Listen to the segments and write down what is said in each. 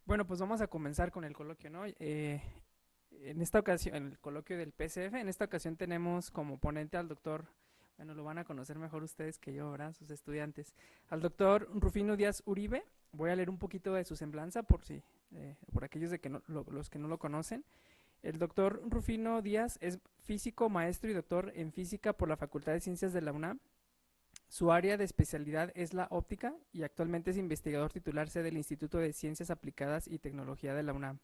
Bueno, pues vamos a comenzar con el coloquio, ¿no? En esta ocasión, el coloquio del PCF, en esta ocasión tenemos como ponente al doctor, bueno, lo van a conocer mejor ustedes que yo, ¿verdad? Sus estudiantes, al doctor Rufino Díaz Uribe. Voy a leer un poquito de su semblanza por aquellos de que los que no lo conocen. El doctor Rufino Díaz es físico, maestro y doctor en física por la Facultad de Ciencias de la UNAM. Su área de especialidad es la óptica y actualmente es investigador titular del Instituto de Ciencias Aplicadas y Tecnología de la UNAM.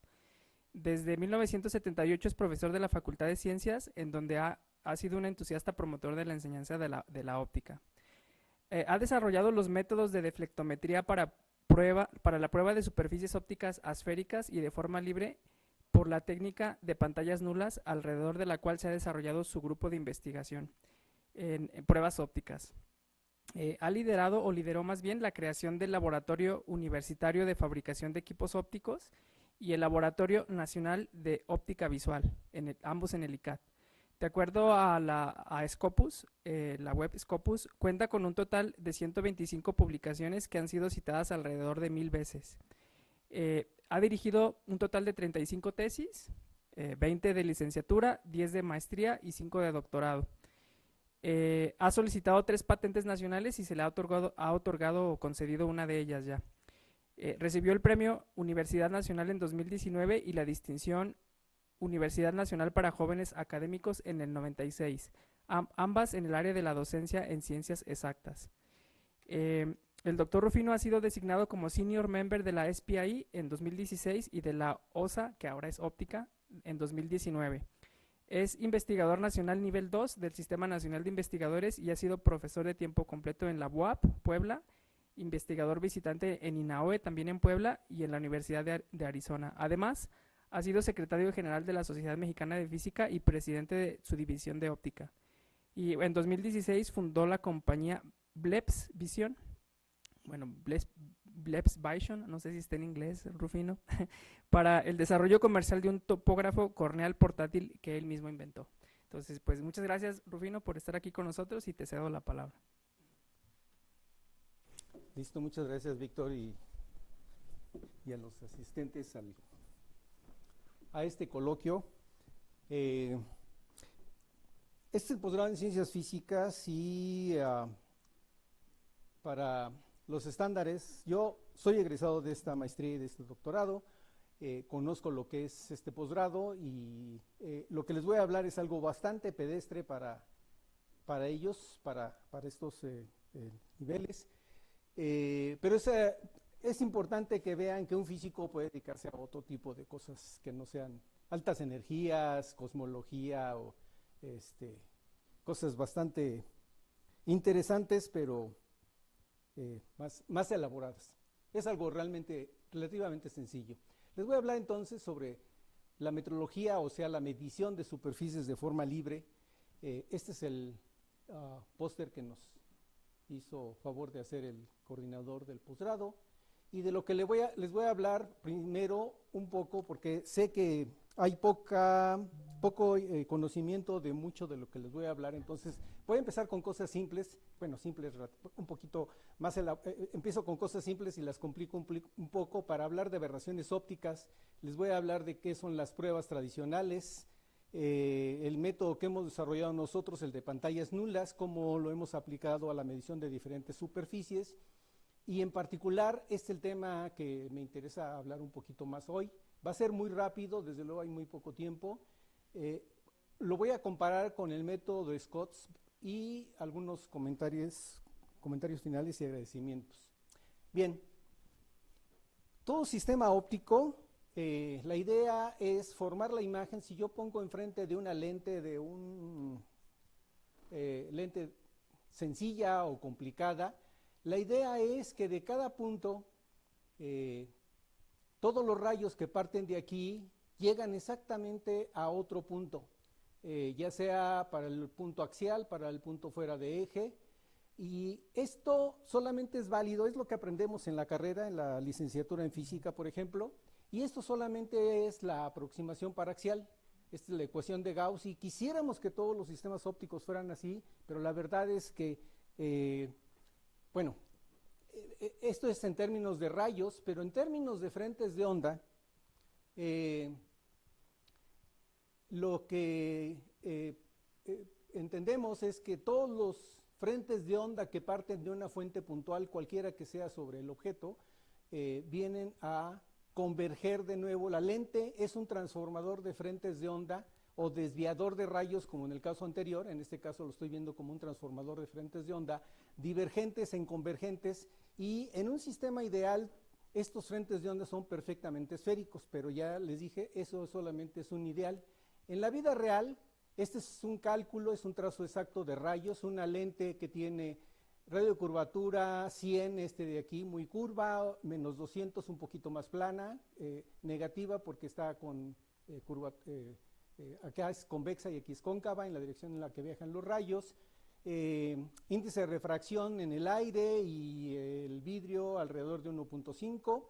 Desde 1978 es profesor de la Facultad de Ciencias, en donde ha sido un entusiasta promotor de la enseñanza de la óptica. Ha desarrollado los métodos de deflectometría para la prueba de superficies ópticas asféricas y de forma libre por la técnica de pantallas nulas, alrededor de la cual se ha desarrollado su grupo de investigación en pruebas ópticas. Ha liderado o lideró más bien la creación del Laboratorio Universitario de Fabricación de Equipos Ópticos y el Laboratorio Nacional de Óptica Visual, ambos en el ICAT. De acuerdo a Scopus, la web Scopus cuenta con un total de 125 publicaciones que han sido citadas alrededor de 1000 veces. Ha dirigido un total de 35 tesis, 20 de licenciatura, 10 de maestría y 5 de doctorado. Ha solicitado 3 patentes nacionales y se le ha otorgado o concedido una de ellas ya. Recibió el premio Universidad Nacional en 2019 y la distinción Universidad Nacional para Jóvenes Académicos en el 96, ambas en el área de la docencia en ciencias exactas. El doctor Rufino ha sido designado como Senior Member de la SPI en 2016 y de la OSA, que ahora es óptica, en 2019. Es investigador nacional nivel 2 del Sistema Nacional de Investigadores y ha sido profesor de tiempo completo en la UAP, Puebla, investigador visitante en INAOE, también en Puebla, y en la Universidad de Arizona. Además, ha sido secretario general de la Sociedad Mexicana de Física y presidente de su división de óptica. Y en 2016 fundó la compañía Bleps Vision, bueno, Bleps Vision, no sé si está en inglés, Rufino, para el desarrollo comercial de un topógrafo corneal portátil que él mismo inventó. Entonces, pues muchas gracias, Rufino, por estar aquí con nosotros y te cedo la palabra. Listo, muchas gracias, Víctor, y a los asistentes a este coloquio. Este es el posgrado en Ciencias Físicas y para los estándares, yo soy egresado de esta maestría y de este doctorado, conozco lo que es este posgrado y lo que les voy a hablar es algo bastante pedestre para ellos, para estos niveles, pero es importante que vean que un físico puede dedicarse a otro tipo de cosas que no sean altas energías, cosmología o cosas bastante interesantes, pero más elaboradas. Es algo relativamente sencillo. Les voy a hablar entonces sobre la metrología, o sea, la medición de superficies de forma libre. Este es el póster que nos hizo favor de hacer el coordinador del posgrado, y de lo que les voy a hablar primero un poco, porque sé que hay poco conocimiento de mucho de lo que les voy a hablar. Entonces voy a empezar con cosas simples, bueno, simples, un poquito más, empiezo con cosas simples y las complico un poco para hablar de aberraciones ópticas. Les voy a hablar de qué son las pruebas tradicionales, el método que hemos desarrollado nosotros, el de pantallas nulas, cómo lo hemos aplicado a la medición de diferentes superficies, y en particular es el tema que me interesa hablar un poquito más hoy. Va a ser muy rápido, desde luego hay muy poco tiempo. Lo voy a comparar con el método de Scotts y algunos comentarios finales y agradecimientos. Bien, todo sistema óptico, la idea es formar la imagen. Si yo pongo enfrente de una lente, lente sencilla o complicada, la idea es que de cada punto, todos los rayos que parten de aquí llegan exactamente a otro punto, ya sea para el punto axial, para el punto fuera de eje, Y esto solamente es válido, es lo que aprendemos en la carrera, en la licenciatura en física, por ejemplo, y esto solamente es la aproximación paraxial. Esta es la ecuación de Gauss y quisiéramos que todos los sistemas ópticos fueran así, pero la verdad es que, bueno, esto es en términos de rayos, pero en términos de frentes de onda, lo que entendemos es que todos los frentes de onda que parten de una fuente puntual, cualquiera que sea sobre el objeto, vienen a converger de nuevo. La lente es un transformador de frentes de onda o desviador de rayos, como en el caso anterior. En este caso lo estoy viendo como un transformador de frentes de onda, divergentes en convergentes, y en un sistema ideal estos frentes de onda son perfectamente esféricos, pero ya les dije, eso solamente es un ideal. En la vida real, este es un cálculo, es un trazo exacto de rayos, una lente que tiene radio de curvatura 100, este de aquí, muy curva, menos 200, un poquito más plana, negativa porque está con curva, acá es convexa y aquí es cóncava en la dirección en la que viajan los rayos. Índice de refracción en el aire y el vidrio alrededor de 1.5.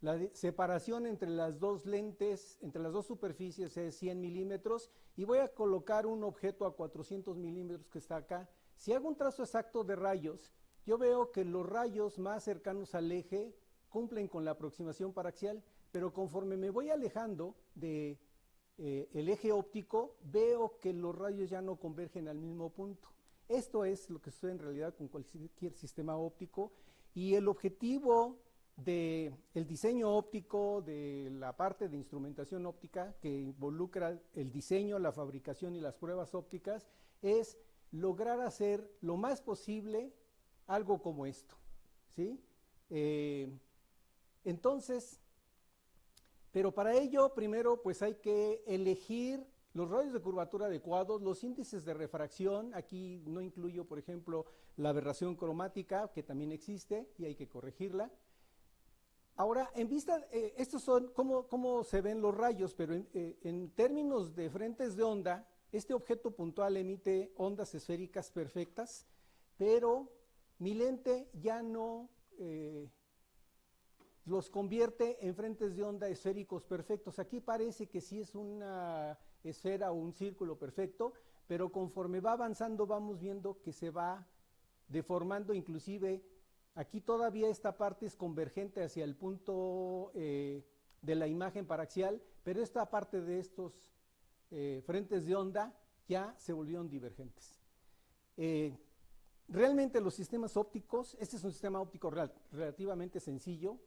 La separación entre las dos lentes, entre las dos superficies es 100 milímetros, y voy a colocar un objeto a 400 milímetros que está acá. Si hago un trazo exacto de rayos, yo veo que los rayos más cercanos al eje cumplen con la aproximación paraxial, pero conforme me voy alejando de el eje óptico, veo que los rayos ya no convergen al mismo punto. Esto es lo que sucede en realidad con cualquier sistema óptico, y el objetivo del diseño óptico, de la parte de instrumentación óptica que involucra el diseño, la fabricación y las pruebas ópticas, es lograr hacer lo más posible algo como esto, ¿sí? Entonces, pero para ello primero pues hay que elegir los radios de curvatura adecuados, los índices de refracción. Aquí no incluyo, por ejemplo, la aberración cromática, que también existe y hay que corregirla. Ahora, en vista, estos son cómo se ven los rayos, pero en términos de frentes de onda, este objeto puntual emite ondas esféricas perfectas, pero mi lente ya no los convierte en frentes de onda esféricos perfectos. Aquí parece que sí es una esfera o un círculo perfecto, pero conforme va avanzando vamos viendo que se va deformando. Inclusive aquí todavía esta parte es convergente hacia el punto de la imagen paraxial, pero esta parte de estos frentes de onda ya se volvieron divergentes. Realmente los sistemas ópticos, este es un sistema óptico relativamente sencillo,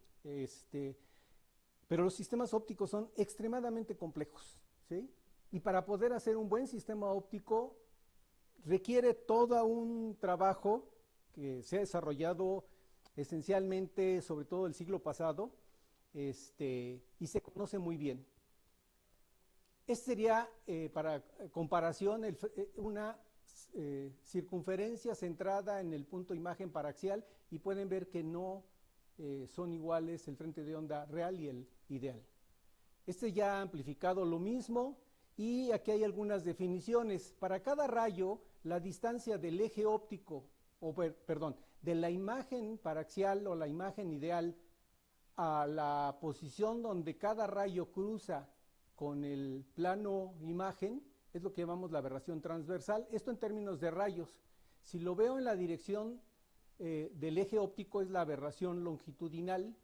pero los sistemas ópticos son extremadamente complejos, ¿sí? Y para poder hacer un buen sistema óptico requiere todo un trabajo que se ha desarrollado esencialmente, sobre todo el siglo pasado, y se conoce muy bien. Este sería, para comparación, una circunferencia centrada en el punto imagen paraxial, y pueden ver que no son iguales el frente de onda real y el ideal. Este ya ha amplificado lo mismo, y aquí hay algunas definiciones. Para cada rayo, la distancia del eje óptico, perdón, de la imagen paraxial o la imagen ideal a la posición donde cada rayo cruza con el plano imagen, es lo que llamamos la aberración transversal. Esto en términos de rayos. Si lo veo en la dirección del eje óptico, es la aberración longitudinal,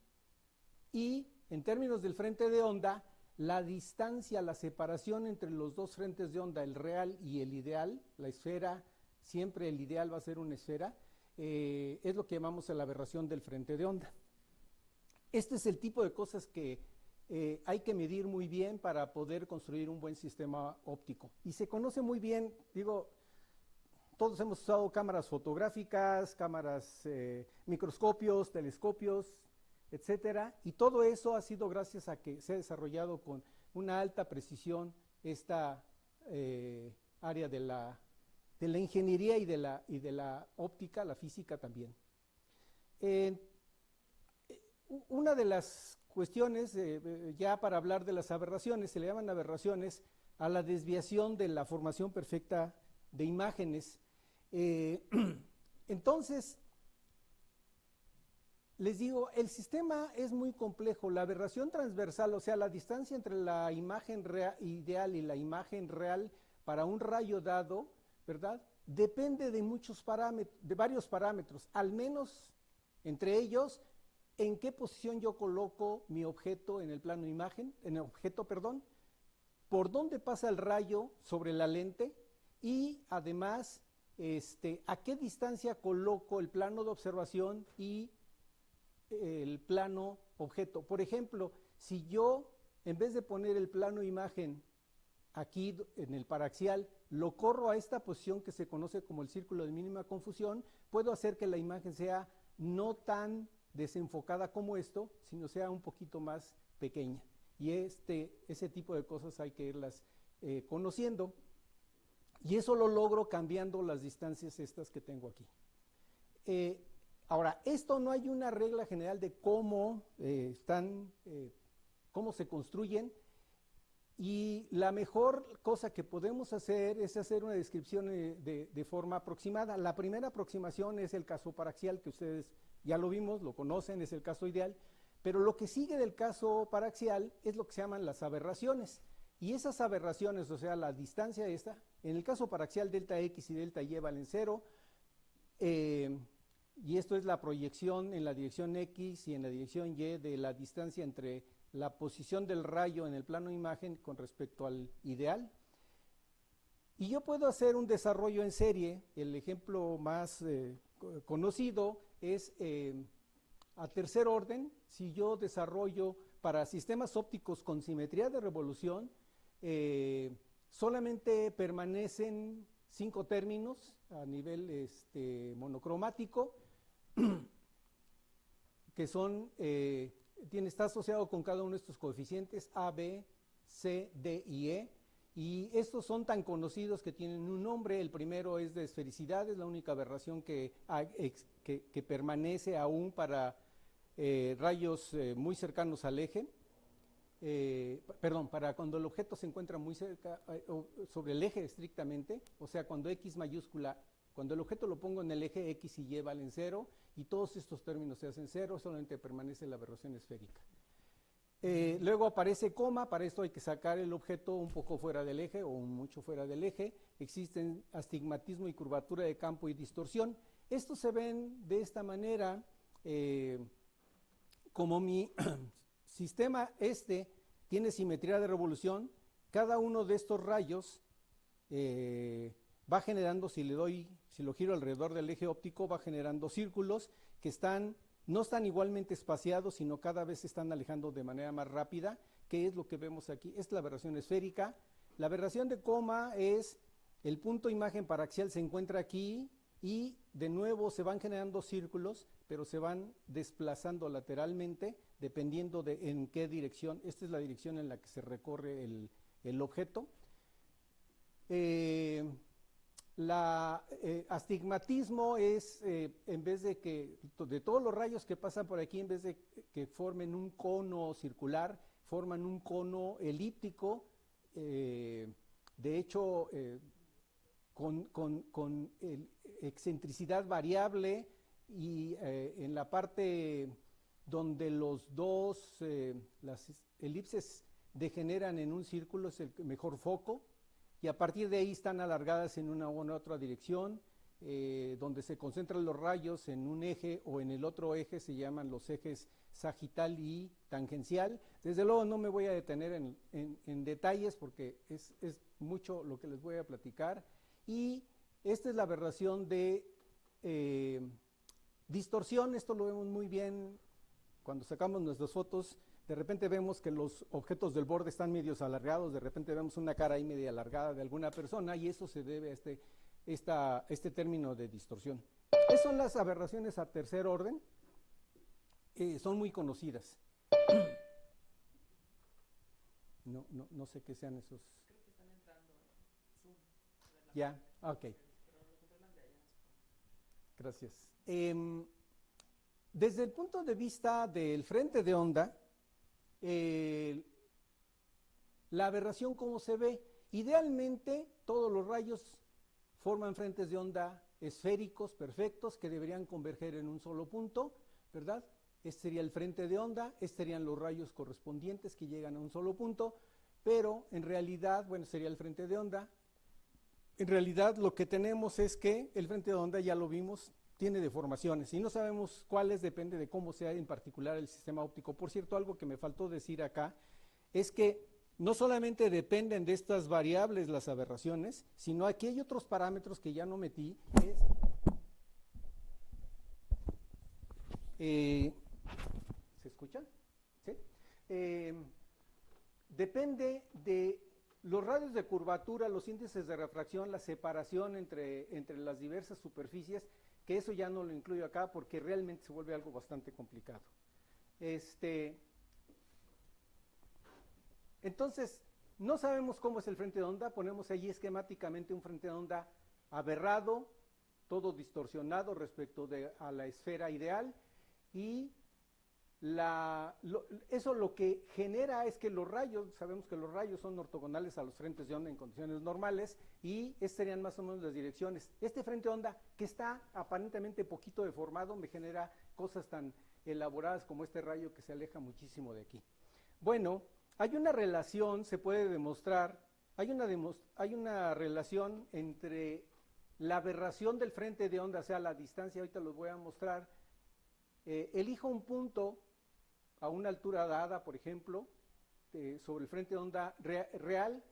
y en términos del frente de onda, la distancia, la separación entre los dos frentes de onda, el real y el ideal, la esfera, siempre el ideal va a ser una esfera, es lo que llamamos la aberración del frente de onda. Este es el tipo de cosas que hay que medir muy bien para poder construir un buen sistema óptico. Y se conoce muy bien, digo, todos hemos usado cámaras fotográficas, cámaras, microscopios, telescopios, etcétera, y todo eso ha sido gracias a que se ha desarrollado con una alta precisión esta área de la ingeniería y de la óptica, la física también. Una de las cuestiones, ya para hablar de las aberraciones, se le llaman aberraciones a la desviación de la formación perfecta de imágenes. Entonces, les digo, el sistema es muy complejo. La aberración transversal, o sea, la distancia entre la imagen ideal y la imagen real para un rayo dado, ¿verdad? Depende de muchos parámetros, de varios parámetros, al menos entre ellos, en qué posición yo coloco mi objeto en el plano de imagen, en el objeto, perdón, por dónde pasa el rayo sobre la lente y además, a qué distancia coloco el plano de observación y el plano objeto. Por ejemplo, si yo, en vez de poner el plano imagen aquí en el paraxial, lo corro a esta posición que se conoce como el círculo de mínima confusión, puedo hacer que la imagen sea no tan desenfocada como esto, sino sea un poquito más pequeña. Y ese tipo de cosas hay que irlas conociendo. Y eso lo logro cambiando las distancias estas que tengo aquí. Ahora, esto no hay una regla general de cómo cómo se construyen, y la mejor cosa que podemos hacer es hacer una descripción de forma aproximada. La primera aproximación es el caso paraxial, que ustedes ya lo vimos, lo conocen, es el caso ideal, pero lo que sigue del caso paraxial es lo que se llaman las aberraciones. Y esas aberraciones, o sea, la distancia esta, en el caso paraxial delta X y delta Y valen 0, y esto es la proyección en la dirección X y en la dirección Y de la distancia entre la posición del rayo en el plano de imagen con respecto al ideal. Y yo puedo hacer un desarrollo en serie. El ejemplo más conocido es a tercer orden. Si yo desarrollo para sistemas ópticos con simetría de revolución, solamente permanecen 5 términos a nivel monocromático, que son, está asociado con cada uno de estos coeficientes A, B, C, D y E, y estos son tan conocidos que tienen un nombre. El primero es de esfericidad, es la única aberración que permanece aún para rayos muy cercanos al eje, para cuando el objeto se encuentra muy cerca, sobre el eje estrictamente, o sea, cuando X mayúscula, cuando el objeto lo pongo en el eje, X y Y valen 0, y todos estos términos se hacen 0, solamente permanece la aberración esférica. Luego aparece coma. Para esto hay que sacar el objeto un poco fuera del eje o mucho fuera del eje. Existen astigmatismo y curvatura de campo y distorsión. Estos se ven de esta manera. Como mi sistema tiene simetría de revolución, cada uno de estos rayos va generando, si lo giro alrededor del eje óptico, va generando círculos que no están igualmente espaciados, sino cada vez se están alejando de manera más rápida, que es lo que vemos aquí. Es la aberración esférica. La aberración de coma es el punto imagen paraxial se encuentra aquí, y de nuevo se van generando círculos, pero se van desplazando lateralmente dependiendo de en qué dirección. Esta es la dirección en la que se recorre el objeto. Astigmatismo es, en vez de todos los rayos que pasan por aquí, en vez de que formen un cono circular, forman un cono elíptico, de hecho, con excentricidad variable, y en la parte donde las elipses degeneran en un círculo es el mejor foco, y a partir de ahí están alargadas en una u otra dirección. Donde se concentran los rayos en un eje o en el otro eje se llaman los ejes sagital y tangencial. Desde luego no me voy a detener en detalles porque es mucho lo que les voy a platicar. Y esta es la aberración de distorsión. Esto lo vemos muy bien cuando sacamos nuestras fotos. De repente vemos que los objetos del borde están medios alargados, de repente vemos una cara ahí media alargada de alguna persona, y eso se debe a este término de distorsión. Esas son las aberraciones a tercer orden. Son muy conocidas. No sé qué sean esos. Creo que están entrando en Zoom. Ya, ok. Pero lo controlan de allá, supongo. Gracias. Desde el punto de vista del frente de onda, la aberración, ¿cómo se ve? Idealmente, todos los rayos forman frentes de onda esféricos perfectos que deberían converger en un solo punto, ¿verdad? Este sería el frente de onda, estos serían los rayos correspondientes que llegan a un solo punto, pero en realidad, bueno, sería el frente de onda. En realidad lo que tenemos es que el frente de onda, ya lo vimos, tiene deformaciones y no sabemos cuáles, depende de cómo sea en particular el sistema óptico. Por cierto, algo que me faltó decir acá es que no solamente dependen de estas variables las aberraciones, sino aquí hay otros parámetros que ya no metí. ¿Se escucha? ¿Sí? Depende de los radios de curvatura, los índices de refracción, la separación entre las diversas superficies, que eso ya no lo incluyo acá porque realmente se vuelve algo bastante complicado. Entonces, no sabemos cómo es el frente de onda, ponemos allí esquemáticamente un frente de onda aberrado, todo distorsionado respecto a la esfera ideal, y eso lo que genera es que los rayos, sabemos que los rayos son ortogonales a los frentes de onda en condiciones normales, y estas serían más o menos las direcciones. Este frente de onda, que está aparentemente poquito deformado, me genera cosas tan elaboradas como este rayo que se aleja muchísimo de aquí. Bueno, hay una relación, se puede demostrar, hay una relación entre la aberración del frente de onda, o sea, la distancia, ahorita los voy a mostrar. Elijo un punto a una altura dada, por ejemplo, sobre el frente de onda real,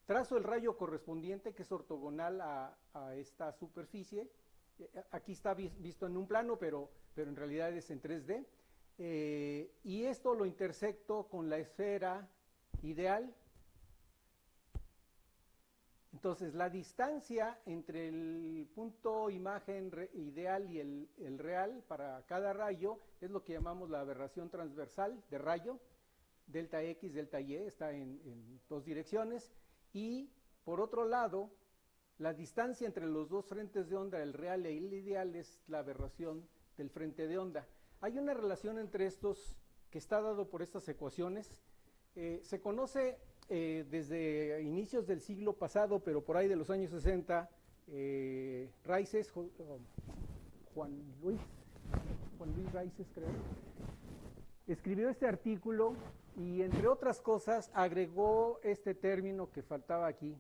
trazo el rayo correspondiente que es ortogonal a esta superficie. Aquí está visto en un plano, pero en realidad es en 3D. Y esto lo intersecto con la esfera ideal. Entonces, la distancia entre el punto imagen ideal y el real para cada rayo es lo que llamamos la aberración transversal de rayo, delta X, delta Y, está en dos direcciones. Y, por otro lado, la distancia entre los dos frentes de onda, el real y el ideal, es la aberración del frente de onda. Hay una relación entre estos que está dado por estas ecuaciones. Se conoce desde inicios del siglo pasado, pero por ahí de los años 60, Raices, Juan Luis Raices, creo, escribió este artículo y, entre otras cosas, agregó este término que faltaba aquí.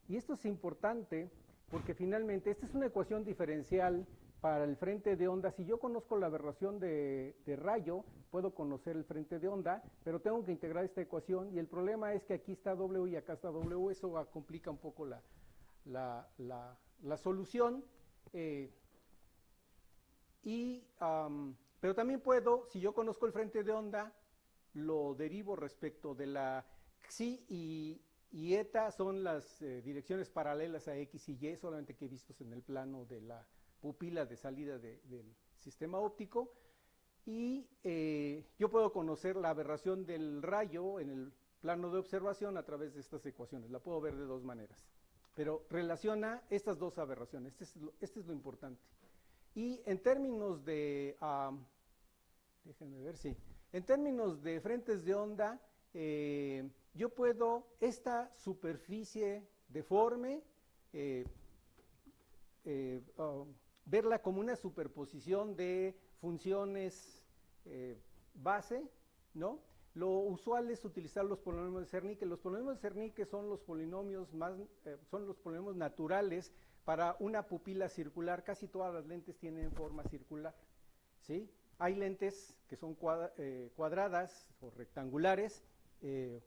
Y esto es importante porque finalmente esta es una ecuación diferencial para el frente de onda. Si yo conozco la aberración de rayo, puedo conocer el frente de onda, pero tengo que integrar esta ecuación, y el problema es que aquí está W y acá está W, eso complica un poco la solución. Pero también puedo, si yo conozco el frente de onda, lo derivo respecto de la Xi y eta, son las direcciones paralelas a X y Y, solamente que vistos en el plano de la pupila de salida del sistema óptico. Y yo puedo conocer la aberración del rayo en el plano de observación a través de estas ecuaciones. La puedo ver de dos maneras, pero relaciona estas dos aberraciones. Este es lo importante. Y en términos de, déjenme ver, sí, en términos de frentes de onda, yo puedo esta superficie deforme verla como una superposición de funciones base, ¿no? Lo usual es utilizar los polinomios de Zernicke. Los polinomios de Zernicke son los polinomios naturales para una pupila circular. Casi todas las lentes tienen forma circular, ¿sí? Hay lentes que son cuadradas o rectangulares,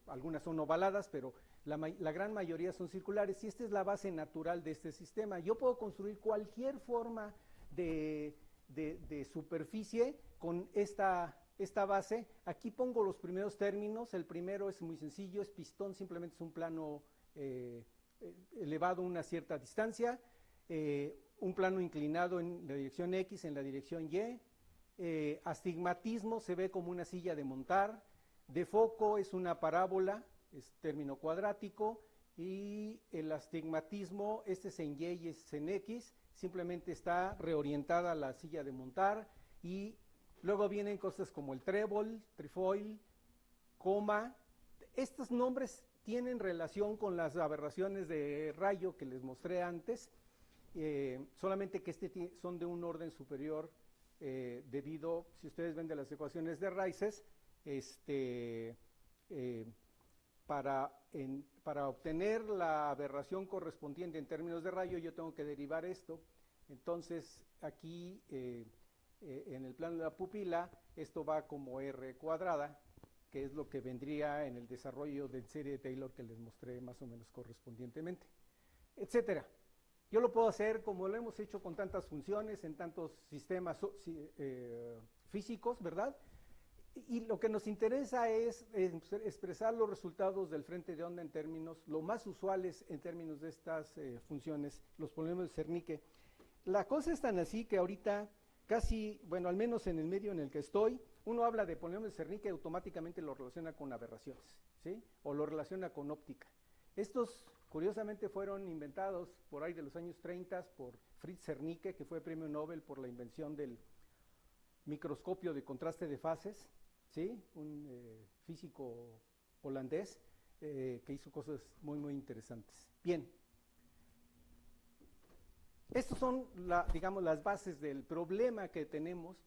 algunas son ovaladas, pero la gran mayoría son circulares, y esta es la base natural de este sistema. Yo puedo construir cualquier forma de superficie con esta base. Aquí pongo los primeros términos. El primero es muy sencillo, es pistón, simplemente es un plano elevado a una cierta distancia, un plano inclinado en la dirección X, en la dirección Y. Astigmatismo se ve como una silla de montar. De foco es una parábola, es término cuadrático. Y el astigmatismo, este es en Y y este es en X, simplemente está reorientada a la silla de montar. Y luego vienen cosas como el trébol, trifoil, coma. Estos nombres tienen relación con las aberraciones de rayo que les mostré antes, solamente que son de un orden superior debido, si ustedes ven de las ecuaciones de raíces, para obtener la aberración correspondiente en términos de rayo, yo tengo que derivar esto. Entonces, aquí en el plano de la pupila, esto va como r cuadrada, que es lo que vendría en el desarrollo de serie de Taylor que les mostré más o menos correspondientemente, etcétera. Yo lo puedo hacer como lo hemos hecho con tantas funciones, en tantos sistemas físicos, ¿verdad? Y lo que nos interesa es expresar los resultados del frente de onda en términos, lo más usuales en términos de estas funciones, los polinomios de Zernike. La cosa es tan así que ahorita casi, bueno, al menos en el medio en el que estoy, uno habla de polinomios de Zernike y automáticamente lo relaciona con aberraciones, ¿sí? O lo relaciona con óptica. Estos, curiosamente, fueron inventados por ahí de los años 30 por Fritz Zernike, que fue premio Nobel por la invención del microscopio de contraste de fases, ¿sí? Un físico holandés que hizo cosas muy, muy interesantes. Bien. Estas son, digamos, las bases del problema que tenemos.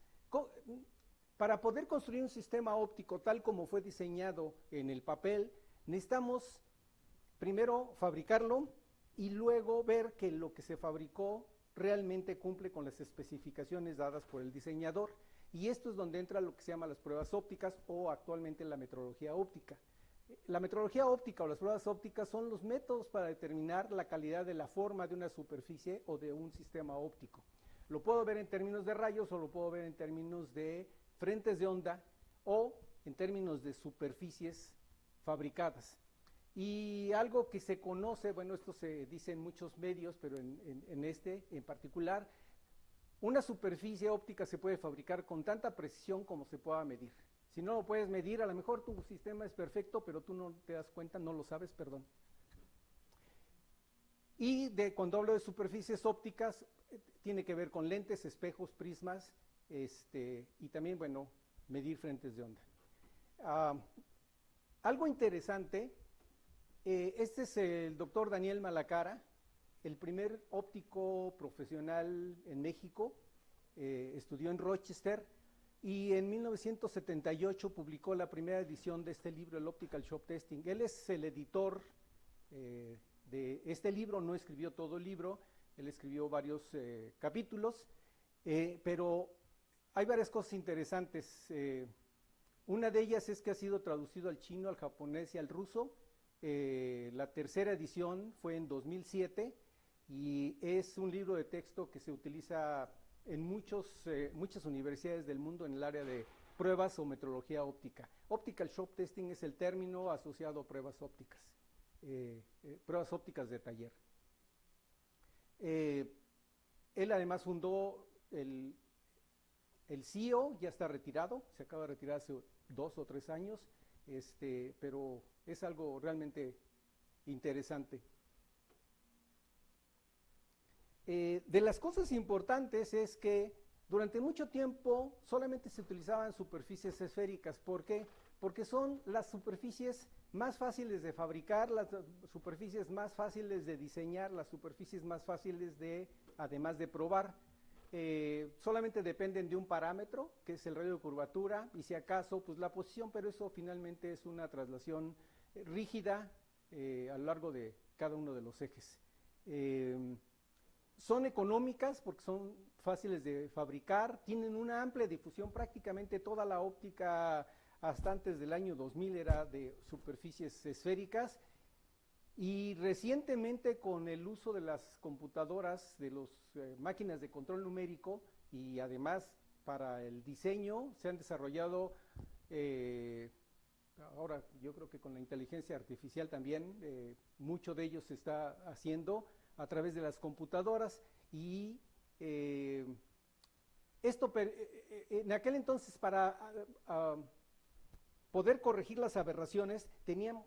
Para poder construir un sistema óptico tal como fue diseñado en el papel, necesitamos primero fabricarlo y luego ver que lo que se fabricó realmente cumple con las especificaciones dadas por el diseñador. Y esto es donde entra lo que se llama las pruebas ópticas o actualmente la metrología óptica. La metrología óptica o las pruebas ópticas son los métodos para determinar la calidad de la forma de una superficie o de un sistema óptico. Lo puedo ver en términos de rayos o lo puedo ver en términos de frentes de onda o en términos de superficies fabricadas. Y algo que se conoce, bueno, esto se dice en muchos medios, pero en este en particular, una superficie óptica se puede fabricar con tanta precisión como se pueda medir. Si no lo puedes medir, a lo mejor tu sistema es perfecto, pero tú no te das cuenta, no lo sabes, perdón. Y cuando hablo de superficies ópticas, tiene que ver con lentes, espejos, prismas, y también, bueno, medir frentes de onda. Algo interesante, este es el doctor Daniel Malacara, el primer óptico profesional en México, estudió en Rochester y en 1978 publicó la primera edición de este libro, el Optical Shop Testing. Él es el editor de este libro, no escribió todo el libro, él escribió varios capítulos, pero hay varias cosas interesantes. Una de ellas es que ha sido traducido al chino, al japonés y al ruso. La tercera edición fue en 2007 y es un libro de texto que se utiliza en muchas universidades del mundo en el área de pruebas o metrología óptica. Optical Shop Testing es el término asociado a pruebas ópticas de taller. Él además fundó el CIO, ya está retirado, se acaba de retirar hace 2 o 3 años, pero es algo realmente interesante. De las cosas importantes es que durante mucho tiempo solamente se utilizaban superficies esféricas. ¿Por qué? Porque son las superficies más fáciles de fabricar, las superficies más fáciles de diseñar, las superficies más fáciles además de probar. Solamente dependen de un parámetro, que es el radio de curvatura, y si acaso, pues la posición, pero eso finalmente es una traslación rígida a lo largo de cada uno de los ejes. Son económicas porque son fáciles de fabricar, tienen una amplia difusión, prácticamente toda la óptica hasta antes del año 2000 era de superficies esféricas, y recientemente con el uso de las computadoras, de las máquinas de control numérico y además para el diseño se han desarrollado, ahora yo creo que con la inteligencia artificial también, mucho de ello se está haciendo a través de las computadoras y esto en aquel entonces para poder corregir las aberraciones teníamos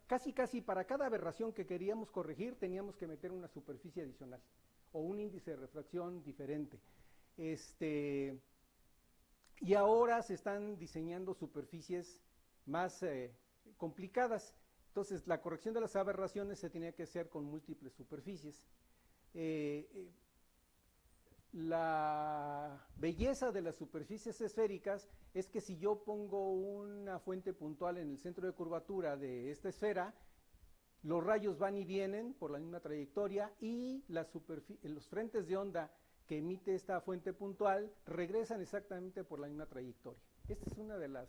casi para cada aberración que queríamos corregir teníamos que meter una superficie adicional o un índice de refracción diferente. Y ahora se están diseñando superficies más complicadas. Entonces, la corrección de las aberraciones se tenía que hacer con múltiples superficies. La belleza de las superficies esféricas es que si yo pongo una fuente puntual en el centro de curvatura de esta esfera, los rayos van y vienen por la misma trayectoria y los frentes de onda que emite esta fuente puntual regresan exactamente por la misma trayectoria. Esta es una de las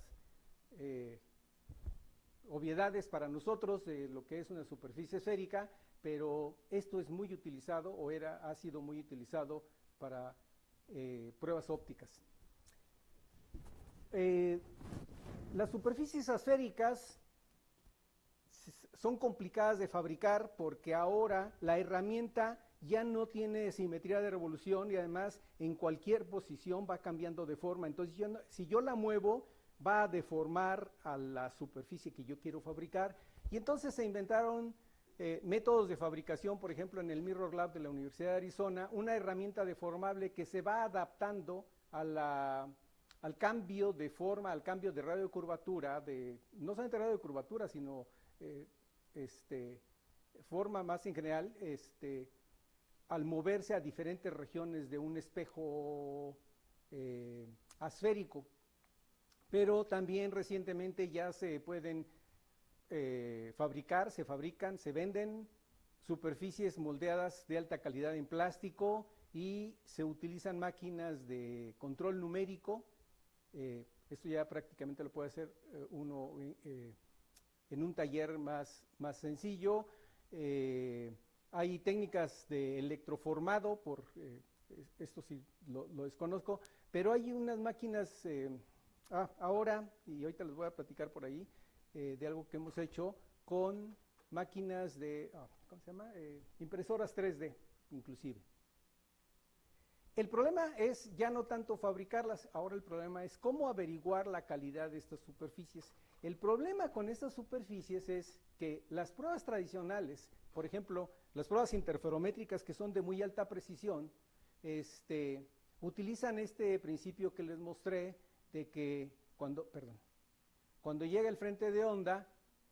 obviedades para nosotros de lo que es una superficie esférica, pero esto es muy utilizado o ha sido muy utilizado para pruebas ópticas. Las superficies esféricas son complicadas de fabricar porque ahora la herramienta ya no tiene simetría de revolución y además en cualquier posición va cambiando de forma. Entonces, si yo la muevo, va a deformar a la superficie que yo quiero fabricar. Y entonces se inventaron métodos de fabricación, por ejemplo, en el Mirror Lab de la Universidad de Arizona, una herramienta deformable que se va adaptando al cambio de forma, al cambio de radio de curvatura, no solamente radio de curvatura, sino forma más en general, al moverse a diferentes regiones de un espejo asférico. Pero también recientemente ya se pueden se venden superficies moldeadas de alta calidad en plástico y se utilizan máquinas de control numérico. Esto ya prácticamente lo puede hacer uno en un taller más sencillo. Hay técnicas de electroformado, esto sí lo desconozco, pero hay unas máquinas ahora, y ahorita les voy a platicar por ahí, de algo que hemos hecho con máquinas de, ¿cómo se llama? Impresoras 3D, inclusive. El problema es ya no tanto fabricarlas, ahora el problema es cómo averiguar la calidad de estas superficies. El problema con estas superficies es que las pruebas tradicionales, por ejemplo, las pruebas interferométricas que son de muy alta precisión, utilizan este principio que les mostré de que cuando llega el frente de onda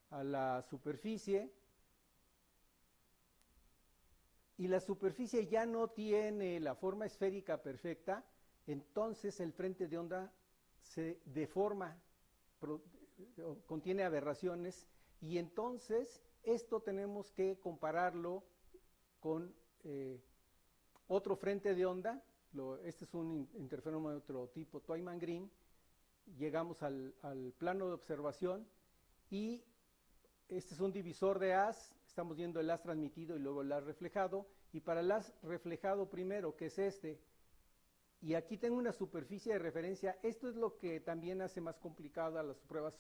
a la superficie y la superficie ya no tiene la forma esférica perfecta, entonces el frente de onda se deforma, contiene aberraciones, y entonces esto tenemos que compararlo con otro frente de onda. Este es un interferómetro tipo Twyman Green. Llegamos al plano de observación y este es un divisor de haz. Estamos viendo el haz transmitido y luego el haz reflejado, y para el haz reflejado primero, que es y aquí tengo una superficie de referencia. Esto es lo que también hace más complicadas las pruebas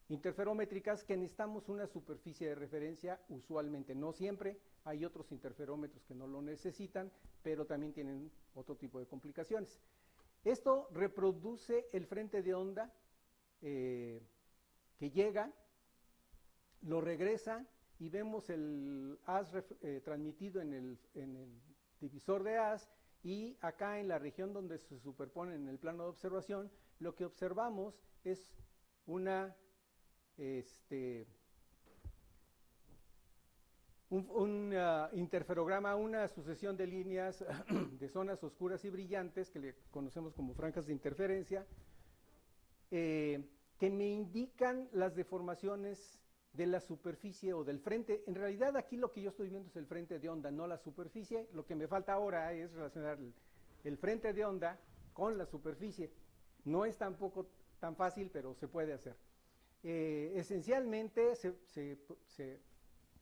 interferométricas, que necesitamos una superficie de referencia usualmente, no siempre. Hay otros interferómetros que no lo necesitan, pero también tienen otro tipo de complicaciones. Esto reproduce el frente de onda que llega, lo regresa y vemos el haz transmitido en el divisor de haz, y acá en la región donde se superponen en el plano de observación, lo que observamos es un interferograma, una sucesión de líneas de zonas oscuras y brillantes que le conocemos como franjas de interferencia, que me indican las deformaciones de la superficie o del frente. En realidad aquí lo que yo estoy viendo es el frente de onda, no la superficie. Lo que me falta ahora es relacionar el frente de onda con la superficie. No es tampoco tan fácil, pero se puede hacer. Esencialmente se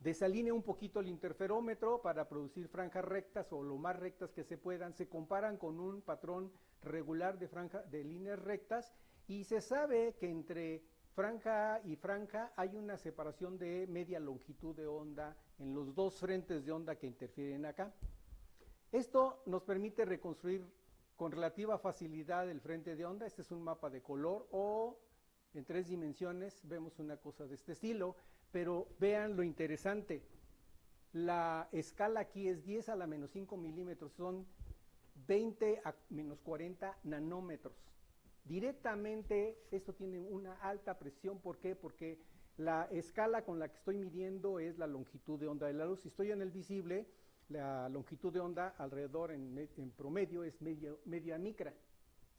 desalinea un poquito el interferómetro para producir franjas rectas o lo más rectas que se puedan. Se comparan con un patrón regular de líneas rectas, y se sabe que entre franja y franja hay una separación de media longitud de onda en los dos frentes de onda que interfieren acá. Esto nos permite reconstruir con relativa facilidad el frente de onda. Este es un mapa de color, o en 3 dimensiones vemos una cosa de este estilo, pero vean lo interesante. La escala aquí es 10 a la menos 5 milímetros, son 20 a menos 40 nanómetros. Directamente esto tiene una alta presión. ¿Por qué? Porque La escala con la que estoy midiendo es la longitud de onda de la luz. Si estoy en el visible, la longitud de onda alrededor en promedio es media micra,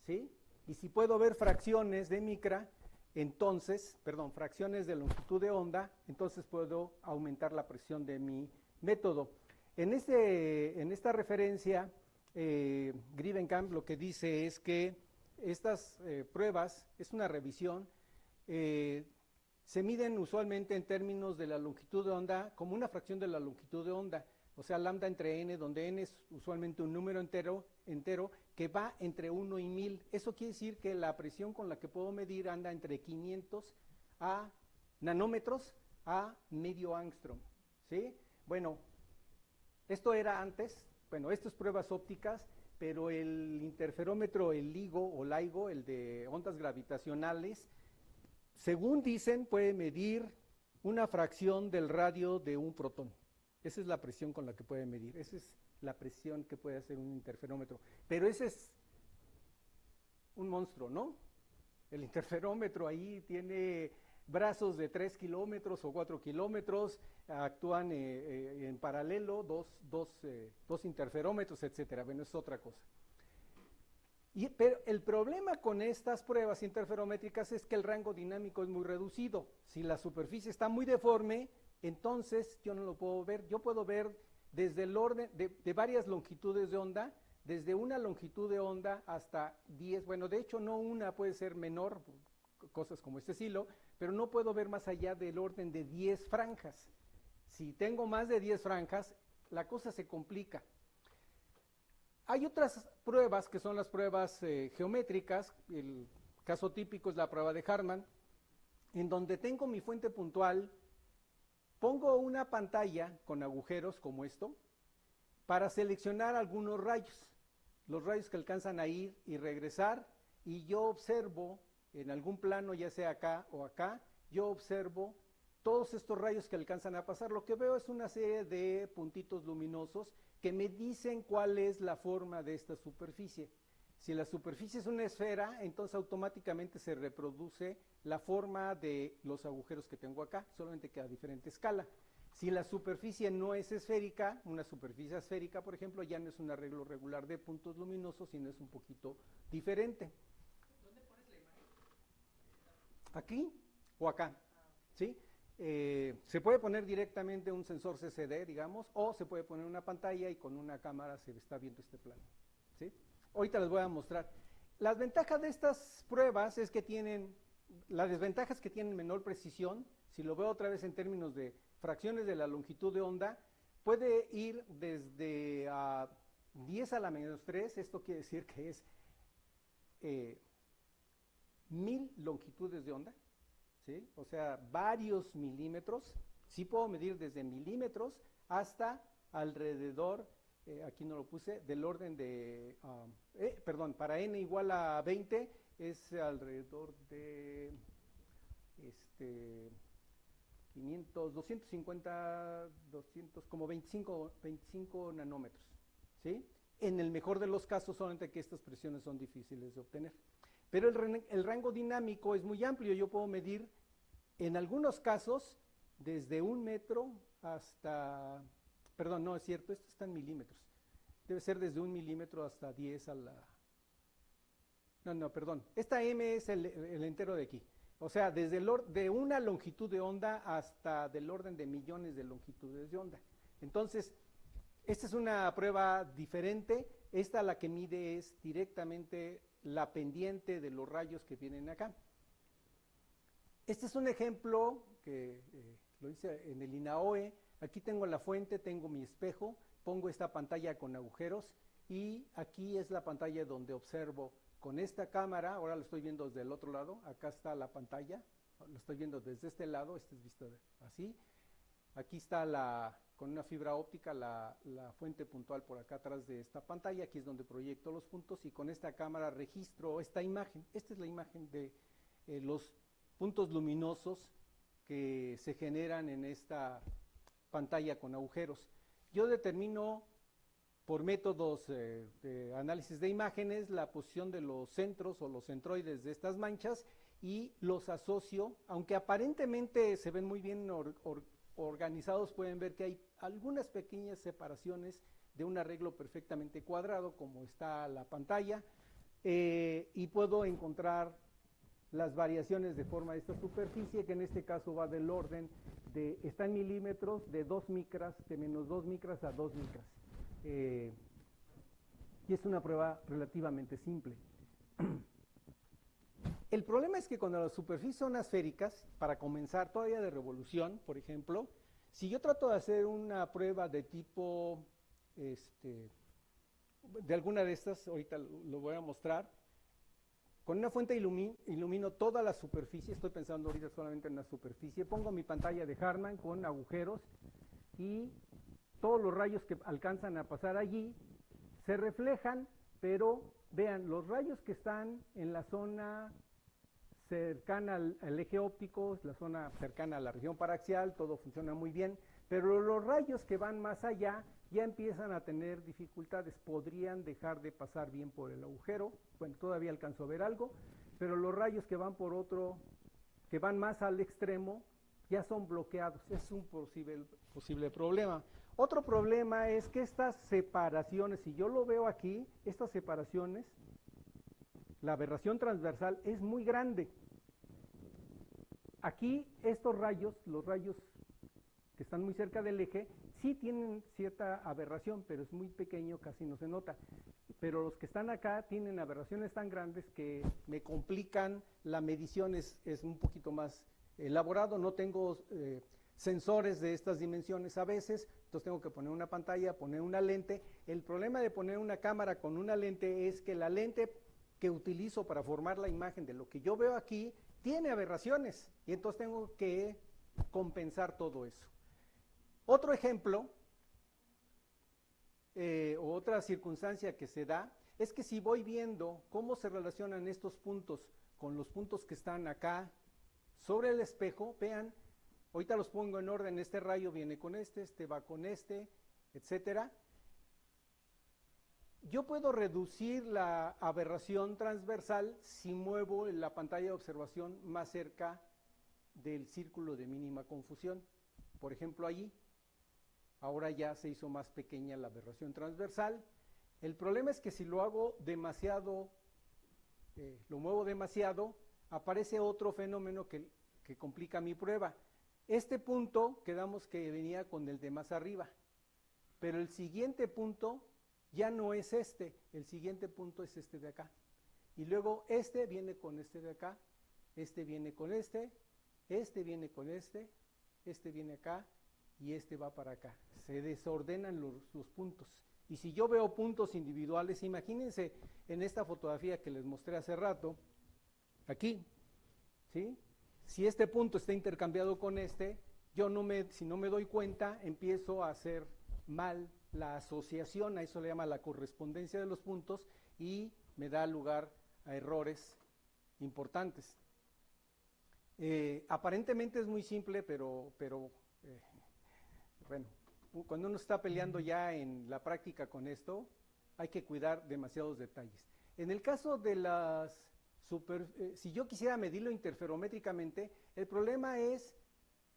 ¿sí? Y si puedo ver fracciones de micra, entonces, perdón, fracciones de longitud de onda, entonces puedo aumentar la presión de mi método. En esta referencia, Grevenkamp lo que dice es que estas pruebas, es una revisión, se miden usualmente en términos de la longitud de onda como una fracción de la longitud de onda, o sea, lambda entre n, donde n es usualmente un número entero que va entre 1 y 1000. Eso quiere decir que la presión con la que puedo medir anda entre 500 nanómetros a medio angstrom, ¿sí? Bueno, esto era antes, bueno, estas pruebas ópticas, pero el interferómetro, el LIGO o LIGO, el de ondas gravitacionales, según dicen, puede medir una fracción del radio de un protón. Esa es la presión con la que puede medir, esa es la presión que puede hacer un interferómetro. Pero ese es un monstruo, ¿no? El interferómetro ahí tiene brazos de 3 kilómetros o 4 kilómetros, actúan en paralelo, dos interferómetros, etcétera. Bueno, es otra cosa. Pero el problema con estas pruebas interferométricas es que el rango dinámico es muy reducido. Si la superficie está muy deforme, entonces yo no lo puedo ver. Yo puedo ver desde el orden de varias longitudes de onda, desde una longitud de onda hasta 10, bueno, de hecho no una, puede ser menor, cosas como este silo, pero no puedo ver más allá del orden de 10 franjas. Si tengo más de 10 franjas, la cosa se complica. Hay otras pruebas que son las pruebas geométricas, el caso típico es la prueba de Harman, en donde tengo mi fuente puntual, pongo una pantalla con agujeros como esto, para seleccionar algunos rayos, los rayos que alcanzan a ir y regresar, y yo observo en algún plano, ya sea acá o acá, yo observo todos estos rayos que alcanzan a pasar. Lo que veo es una serie de puntitos luminosos que me dicen cuál es la forma de esta superficie. Si la superficie es una esfera, entonces automáticamente se reproduce la forma de los agujeros que tengo acá, solamente que a diferente escala. Si la superficie no es esférica, una superficie esférica, por ejemplo, ya no es un arreglo regular de puntos luminosos, sino es un poquito diferente. ¿Dónde pones la imagen? ¿Aquí o acá? ¿Sí? Se puede poner directamente un sensor CCD, digamos, o se puede poner una pantalla y con una cámara se está viendo este plano, ¿sí? Ahorita les voy a mostrar. Las ventajas de estas pruebas es que tienen, la desventaja es que tienen menor precisión. Si lo veo otra vez en términos de fracciones de la longitud de onda, puede ir desde 10 a la menos 3, esto quiere decir que es 1000 longitudes de onda, ¿sí? O sea, varios milímetros. Sí puedo medir desde milímetros hasta alrededor, aquí no lo puse, del orden de, perdón, para n igual a 20 es alrededor de 500, 250, 200, como 25 nanómetros, ¿sí? En el mejor de los casos, solamente que estas presiones son difíciles de obtener. Pero el rango dinámico es muy amplio. Yo puedo medir, en algunos casos, desde 1 metro hasta, perdón, no es cierto, esto está en milímetros. Debe ser desde 1 milímetro hasta 10 a la, no, perdón. Esta m es el entero de aquí. O sea, desde de una longitud de onda hasta del orden de millones de longitudes de onda. Entonces, esta es una prueba diferente. Esta la que mide es directamente la pendiente de los rayos que vienen acá. Este es un ejemplo que lo hice en el INAOE. Aquí tengo la fuente, tengo mi espejo, pongo esta pantalla con agujeros y aquí es la pantalla donde observo con esta cámara. Ahora lo estoy viendo desde el otro lado. Acá está la pantalla, lo estoy viendo desde este lado, este es visto así. Aquí está con una fibra óptica la fuente puntual por acá atrás de esta pantalla. Aquí es donde proyecto los puntos y con esta cámara registro esta imagen. Esta es la imagen de los puntos luminosos que se generan en esta pantalla con agujeros. Yo determino por métodos de análisis de imágenes la posición de los centros o los centroides de estas manchas y los asocio, aunque aparentemente se ven muy bien organizados, pueden ver que hay algunas pequeñas separaciones de un arreglo perfectamente cuadrado, como está la pantalla, y puedo encontrar las variaciones de forma de esta superficie, que en este caso va del orden de, está en milímetros, de 2 micras, de menos 2 micras a 2 micras. Y es una prueba relativamente simple. El problema es que cuando las superficies son esféricas, para comenzar todavía de revolución, por ejemplo, si yo trato de hacer una prueba de tipo, de alguna de estas, ahorita lo voy a mostrar, con una fuente ilumino toda la superficie, estoy pensando ahorita solamente en la superficie, pongo mi pantalla de Harman con agujeros y todos los rayos que alcanzan a pasar allí se reflejan, pero vean, los rayos que están en la zona cercana al eje óptico, la zona cercana a la región paraxial, todo funciona muy bien, pero los rayos que van más allá ya empiezan a tener dificultades, podrían dejar de pasar bien por el agujero, bueno, todavía alcanzo a ver algo, pero los rayos que van por otro, que van más al extremo, ya son bloqueados, es un posible problema. Otro problema es que estas separaciones, si yo lo veo aquí, estas separaciones, la aberración transversal es muy grande. Aquí estos rayos, los rayos que están muy cerca del eje, sí tienen cierta aberración, pero es muy pequeño, casi no se nota. Pero los que están acá tienen aberraciones tan grandes que me complican, la medición es un poquito más elaborado, no tengo sensores de estas dimensiones a veces, entonces tengo que poner una pantalla, poner una lente. El problema de poner una cámara con una lente es que la lente que utilizo para formar la imagen de lo que yo veo aquí tiene aberraciones y entonces tengo que compensar todo eso. Otro ejemplo, o otra circunstancia que se da, es que si voy viendo cómo se relacionan estos puntos con los puntos que están acá sobre el espejo, vean, ahorita los pongo en orden, este rayo viene con este va con este, etcétera. Yo puedo reducir la aberración transversal si muevo la pantalla de observación más cerca del círculo de mínima confusión. Por ejemplo, allí. Ahora ya se hizo más pequeña la aberración transversal. El problema es que si lo hago demasiado, lo muevo demasiado, aparece otro fenómeno que complica mi prueba. Este punto, quedamos que venía con el de más arriba, pero el siguiente punto ya no es el siguiente punto es este de acá. Y luego este viene con este de acá, este viene con este viene con este viene acá, y este va para acá. Se desordenan los puntos. Y si yo veo puntos individuales, imagínense en esta fotografía que les mostré hace rato, aquí, ¿sí? Si este punto está intercambiado con si no me doy cuenta, empiezo a hacer mal la asociación, a eso le llama la correspondencia de los puntos, y me da lugar a errores importantes. Aparentemente es muy simple, pero bueno, cuando uno está peleando ya en la práctica con esto, hay que cuidar demasiados detalles. En el caso de las si yo quisiera medirlo interferométricamente, el problema es,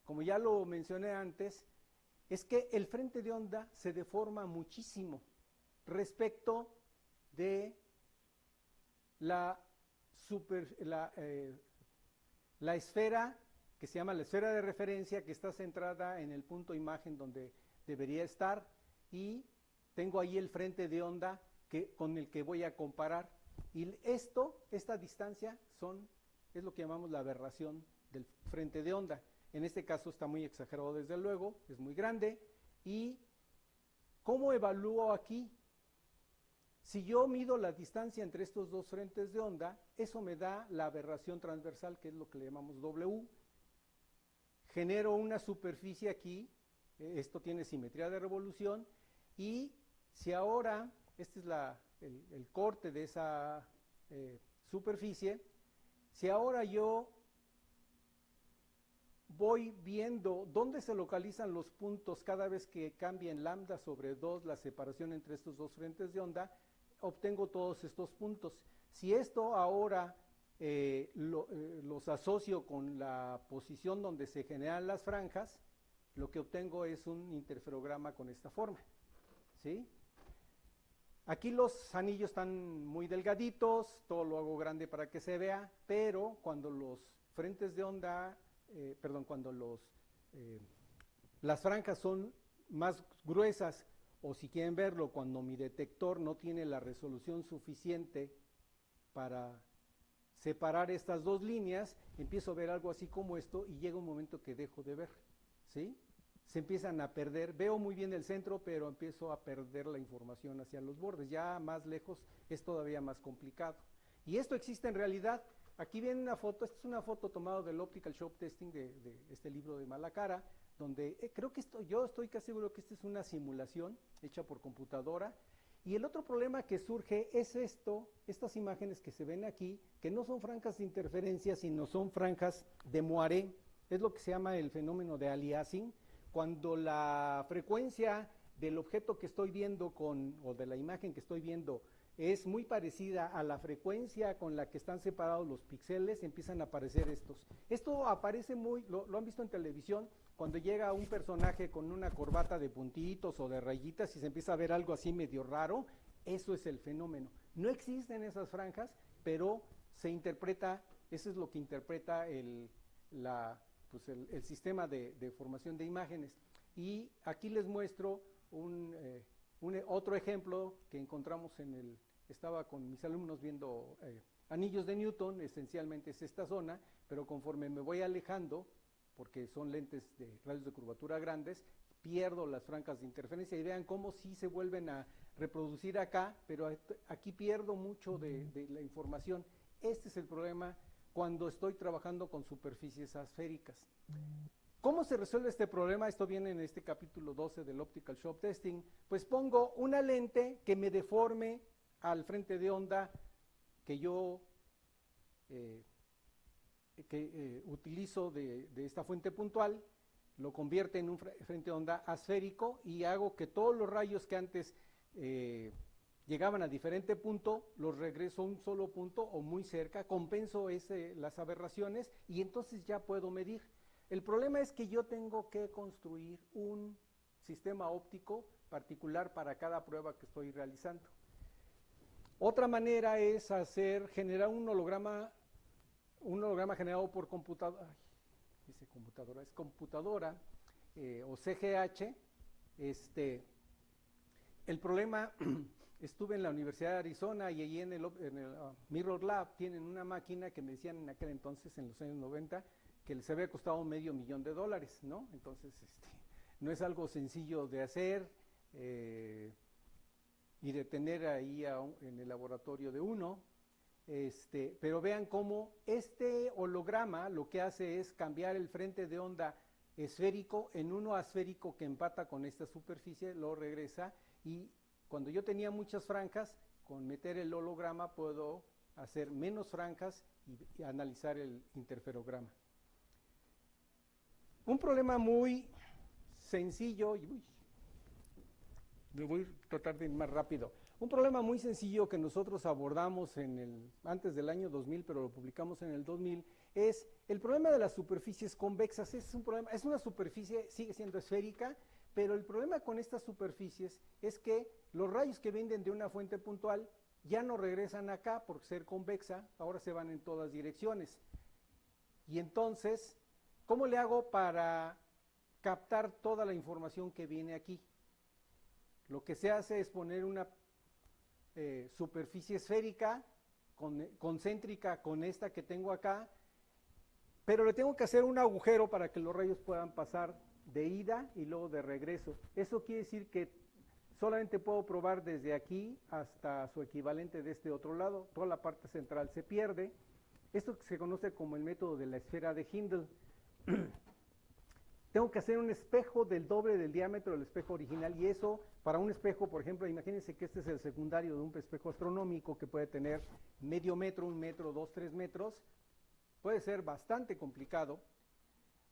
como ya lo mencioné antes, es que el frente de onda se deforma muchísimo respecto de la esfera que se llama la esfera de referencia, que está centrada en el punto imagen donde debería estar, y tengo ahí el frente de onda con el que voy a comparar. Y esta distancia es lo que llamamos la aberración del frente de onda. En este caso está muy exagerado desde luego, es muy grande. ¿Y cómo evalúo aquí? Si yo mido la distancia entre estos dos frentes de onda, eso me da la aberración transversal, que es lo que le llamamos W. Genero una superficie aquí, esto tiene simetría de revolución, y si ahora, este es el corte de esa superficie, si ahora yo voy viendo dónde se localizan los puntos cada vez que cambia en lambda sobre 2 la separación entre estos dos frentes de onda, obtengo todos estos puntos. Si esto ahora los asocio con la posición donde se generan las franjas, lo que obtengo es un interferograma con esta forma, ¿sí? Aquí los anillos están muy delgaditos, todo lo hago grande para que se vea, pero cuando los frentes de onda, cuando las franjas son más gruesas, o si quieren verlo, cuando mi detector no tiene la resolución suficiente para separar estas dos líneas, empiezo a ver algo así como esto y llega un momento que dejo de ver, ¿sí? Se empiezan a perder, veo muy bien el centro, pero empiezo a perder la información hacia los bordes, ya más lejos es todavía más complicado. Y esto existe en realidad. Aquí viene una foto, esta es una foto tomada del Optical Shock Testing de este libro de Malacara, donde creo que yo estoy casi seguro que esta es una simulación hecha por computadora. Y el otro problema que surge es estas imágenes que se ven aquí, que no son franjas de interferencia, sino son franjas de moiré. Es lo que se llama el fenómeno de aliasing, cuando la frecuencia del objeto que estoy viendo o de la imagen que estoy viendo es muy parecida a la frecuencia con la que están separados los píxeles, empiezan a aparecer estos. Esto aparece lo han visto en televisión, cuando llega un personaje con una corbata de puntitos o de rayitas y se empieza a ver algo así medio raro, eso es el fenómeno. No existen esas franjas, pero se interpreta, eso es lo que interpreta el sistema de formación de imágenes. Y aquí les muestro otro ejemplo que encontramos estaba con mis alumnos viendo anillos de Newton, esencialmente es esta zona, pero conforme me voy alejando, porque son lentes de radios de curvatura grandes, pierdo las franjas de interferencia y vean cómo sí se vuelven a reproducir acá, pero aquí pierdo mucho de la información. Este es el problema cuando estoy trabajando con superficies asféricas. ¿Cómo se resuelve este problema? Esto viene en este capítulo 12 del Optical Shock Testing. Pues pongo una lente que me deforme al frente de onda que yo utilizo de esta fuente puntual, lo convierte en un frente de onda asférico y hago que todos los rayos que antes llegaban a diferente punto, los regreso a un solo punto o muy cerca, compenso las aberraciones y entonces ya puedo medir. El problema es que yo tengo que construir un sistema óptico particular para cada prueba que estoy realizando. Otra manera es generar un holograma generado por computadora, es computadora o CGH. El problema, estuve en la Universidad de Arizona y allí en el Mirror Lab tienen una máquina que me decían en aquel entonces, en los años 90, que les había costado $500,000, ¿no? Entonces, no es algo sencillo de hacer y de tener ahí en el laboratorio de uno, pero vean cómo este holograma lo que hace es cambiar el frente de onda esférico en uno asférico que empata con esta superficie, lo regresa y cuando yo tenía muchas franjas, con meter el holograma puedo hacer menos franjas y analizar el interferograma. Un problema muy sencillo, me voy a tratar de ir más rápido. Un problema muy sencillo que nosotros abordamos antes del año 2000, pero lo publicamos en el 2000, es el problema de las superficies convexas. Es una superficie, sigue siendo esférica, pero el problema con estas superficies es que los rayos que vienen de una fuente puntual ya no regresan acá por ser convexa, ahora se van en todas direcciones. Y entonces, ¿cómo le hago para captar toda la información que viene aquí? Lo que se hace es poner una superficie esférica concéntrica con esta que tengo acá, pero le tengo que hacer un agujero para que los rayos puedan pasar de ida y luego de regreso. Eso quiere decir que solamente puedo probar desde aquí hasta su equivalente de este otro lado, toda la parte central se pierde. Esto se conoce como el método de la esfera de Hindle. Tengo que hacer un espejo del doble del diámetro del espejo original y eso para un espejo, por ejemplo, imagínense que este es el secundario de un espejo astronómico que puede tener medio metro, 1 metro, 2, 3 metros, puede ser bastante complicado.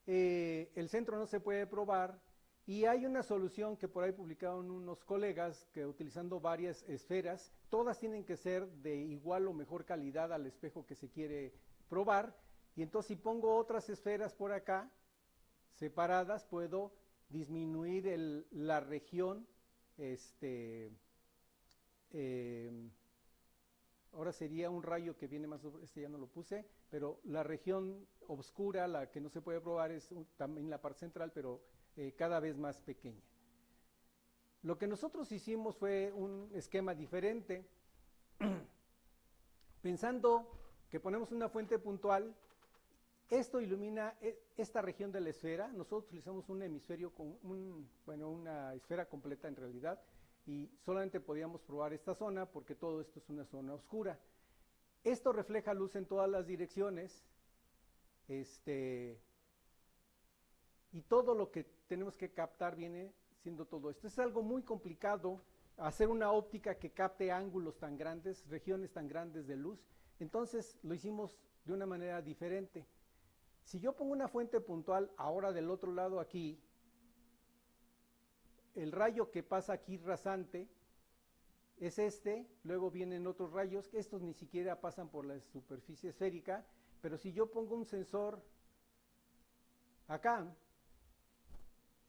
El centro no se puede probar Y hay una solución que por ahí publicaron unos colegas que utilizando varias esferas, todas tienen que ser de igual o mejor calidad al espejo que se quiere probar. Y entonces si pongo otras esferas por acá, separadas, puedo disminuir la región, ahora sería un rayo que viene más, ya no lo puse, pero la región oscura, la que no se puede probar, es también la parte central, pero cada vez más pequeña. Lo que nosotros hicimos fue un esquema diferente, pensando que ponemos una fuente puntual, esto ilumina esta región de la esfera. Nosotros utilizamos un hemisferio con una esfera completa en realidad, y solamente podíamos probar esta zona porque todo esto es una zona oscura. Esto refleja luz en todas las direcciones, y todo lo que tenemos que captar viene siendo todo esto. Es algo muy complicado hacer una óptica que capte ángulos tan grandes, regiones tan grandes de luz. Entonces lo hicimos de una manera diferente. Si yo pongo una fuente puntual ahora del otro lado aquí, el rayo que pasa aquí rasante es luego vienen otros rayos, que estos ni siquiera pasan por la superficie esférica, pero si yo pongo un sensor acá,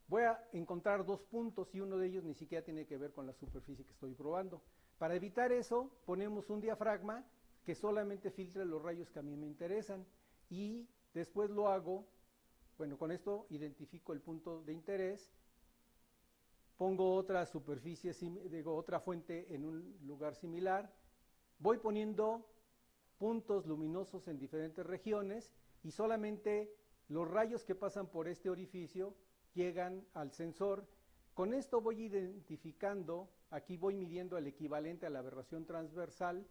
voy a encontrar dos puntos y uno de ellos ni siquiera tiene que ver con la superficie que estoy probando. Para evitar eso, ponemos un diafragma que solamente filtre los rayos que a mí me interesan, y después lo hago, con esto identifico el punto de interés, pongo otra superficie, otra fuente en un lugar similar, voy poniendo puntos luminosos en diferentes regiones y solamente los rayos que pasan por este orificio llegan al sensor. Con esto voy identificando, aquí voy midiendo el equivalente a la aberración transversal.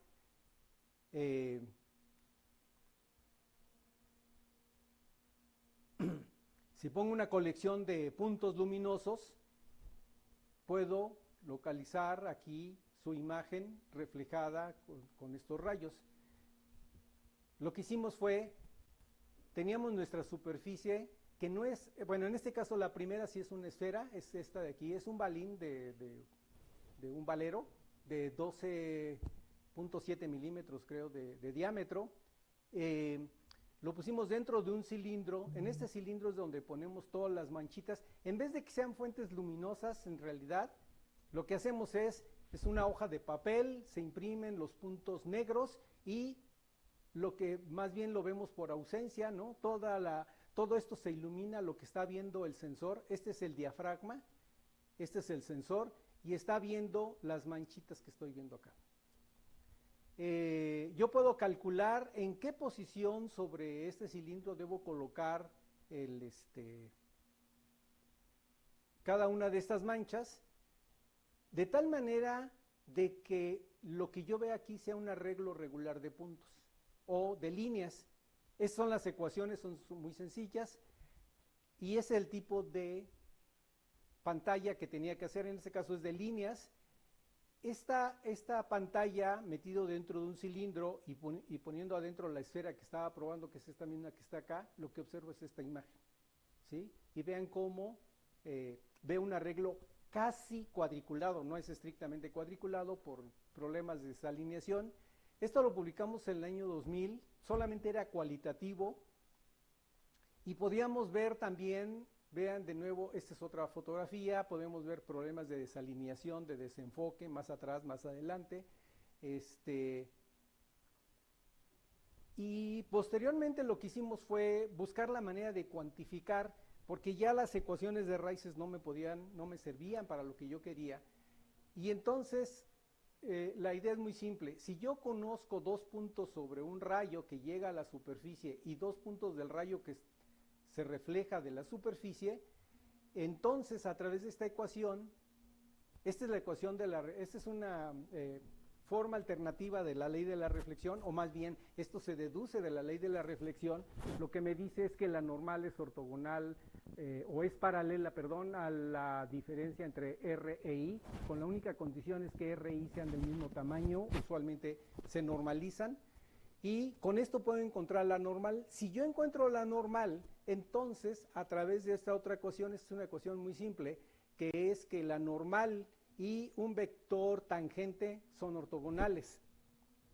Si pongo una colección de puntos luminosos, puedo localizar aquí su imagen reflejada con estos rayos. Lo que hicimos fue, teníamos nuestra superficie, que no es, en este caso la primera sí es una esfera, es esta de aquí, es un balín de un valero de 12.7 milímetros creo de diámetro. Lo pusimos dentro de un cilindro. En este cilindro es donde ponemos todas las manchitas. En vez de que sean fuentes luminosas, en realidad lo que hacemos es una hoja de papel, se imprimen los puntos negros y lo que más bien lo vemos por ausencia, ¿no? Todo esto se ilumina lo que está viendo el sensor. Este es el diafragma, este es el sensor y está viendo las manchitas que estoy viendo acá. Yo puedo calcular en qué posición sobre este cilindro debo colocar cada una de estas manchas, de tal manera de que lo que yo vea aquí sea un arreglo regular de puntos o de líneas. Estas son las ecuaciones, son muy sencillas, y es el tipo de pantalla que tenía que hacer. En este caso es de líneas. Esta pantalla metido dentro de un cilindro y poniendo adentro la esfera que estaba probando, que es esta misma que está acá, lo que observo es esta imagen, ¿sí? Y vean cómo ve un arreglo casi cuadriculado, no es estrictamente cuadriculado por problemas de desalineación. Esto lo publicamos en el año 2000, solamente era cualitativo, y podíamos ver también, vean de nuevo, esta es otra fotografía, podemos ver problemas de desalineación, de desenfoque, más atrás, más adelante. Y posteriormente lo que hicimos fue buscar la manera de cuantificar, porque ya las ecuaciones de raíces no me servían para lo que yo quería. Y entonces la idea es muy simple. Si yo conozco dos puntos sobre un rayo que llega a la superficie y dos puntos del rayo que se refleja de la superficie, entonces a través de esta ecuación, esta es la ecuación esta es una forma alternativa de la ley de la reflexión, o más bien esto se deduce de la ley de la reflexión. Lo que me dice es que la normal es ortogonal o es paralela, perdón, a la diferencia entre R e I, con la única condición es que R e I sean del mismo tamaño, usualmente se normalizan. y con esto puedo encontrar la normal. Si yo encuentro la normal, entonces a través de esta otra ecuación, esta es una ecuación muy simple, que es que la normal y un vector tangente son ortogonales.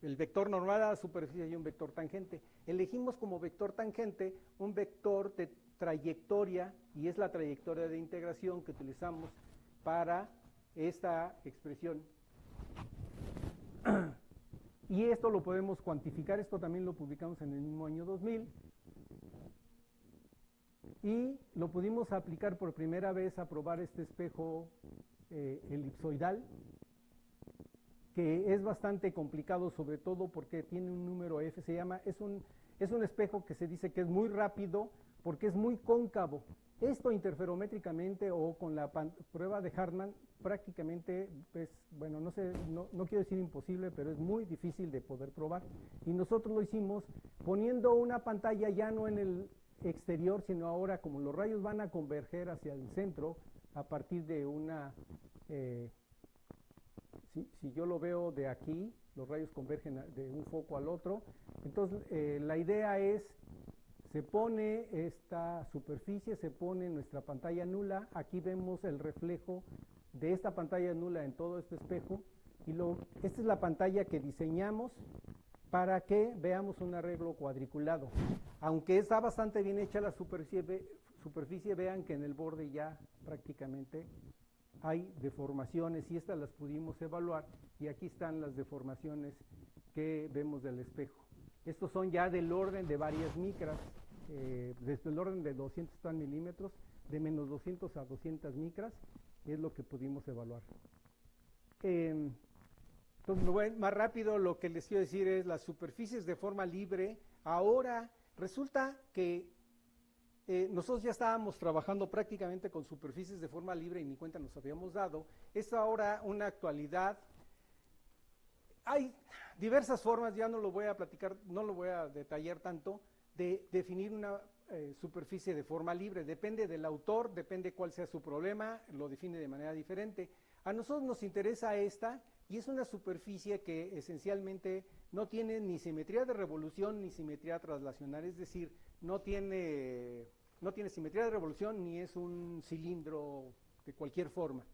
El vector normal a la superficie y un vector tangente. Elegimos como vector tangente un vector de trayectoria, y es la trayectoria de integración que utilizamos para esta expresión. Y esto lo podemos cuantificar, esto también lo publicamos en el mismo año 2000, y lo pudimos aplicar por primera vez a probar este espejo elipsoidal, que es bastante complicado, sobre todo porque tiene un número F, es un espejo que se dice que es muy rápido porque es muy cóncavo. Esto interferométricamente o con la prueba de Hartmann prácticamente, pues, bueno, no sé, no quiero decir imposible, pero es muy difícil de poder probar. Y nosotros lo hicimos poniendo una pantalla ya no en el exterior, sino ahora como los rayos van a converger hacia el centro a partir de una... si yo lo veo de aquí, los rayos convergen de un foco al otro. Entonces, la idea es, se pone esta superficie, se pone nuestra pantalla nula. Aquí vemos el reflejo de esta pantalla nula en todo este espejo. Y esta es la pantalla que diseñamos para que veamos un arreglo cuadriculado. Aunque está bastante bien hecha la superficie, vean que en el borde ya prácticamente hay deformaciones, y estas las pudimos evaluar, y aquí están las deformaciones que vemos del espejo. Estos son ya del orden de varias micras, desde el orden de 200 milímetros, de menos 200 a 200 micras, es lo que pudimos evaluar. Entonces, me voy más rápido. Lo que les quiero decir es las superficies de forma libre. Ahora resulta que nosotros ya estábamos trabajando prácticamente con superficies de forma libre y ni cuenta nos habíamos dado. Es ahora una actualidad. Hay diversas formas, ya no lo voy a platicar, no lo voy a detallar tanto, de definir una superficie de forma libre. Depende del autor, depende cuál sea su problema, lo define de manera diferente. A nosotros nos interesa esta, y es una superficie que esencialmente no tiene ni simetría de revolución ni simetría traslacional, es decir, no tiene simetría de revolución ni es un cilindro de cualquier forma.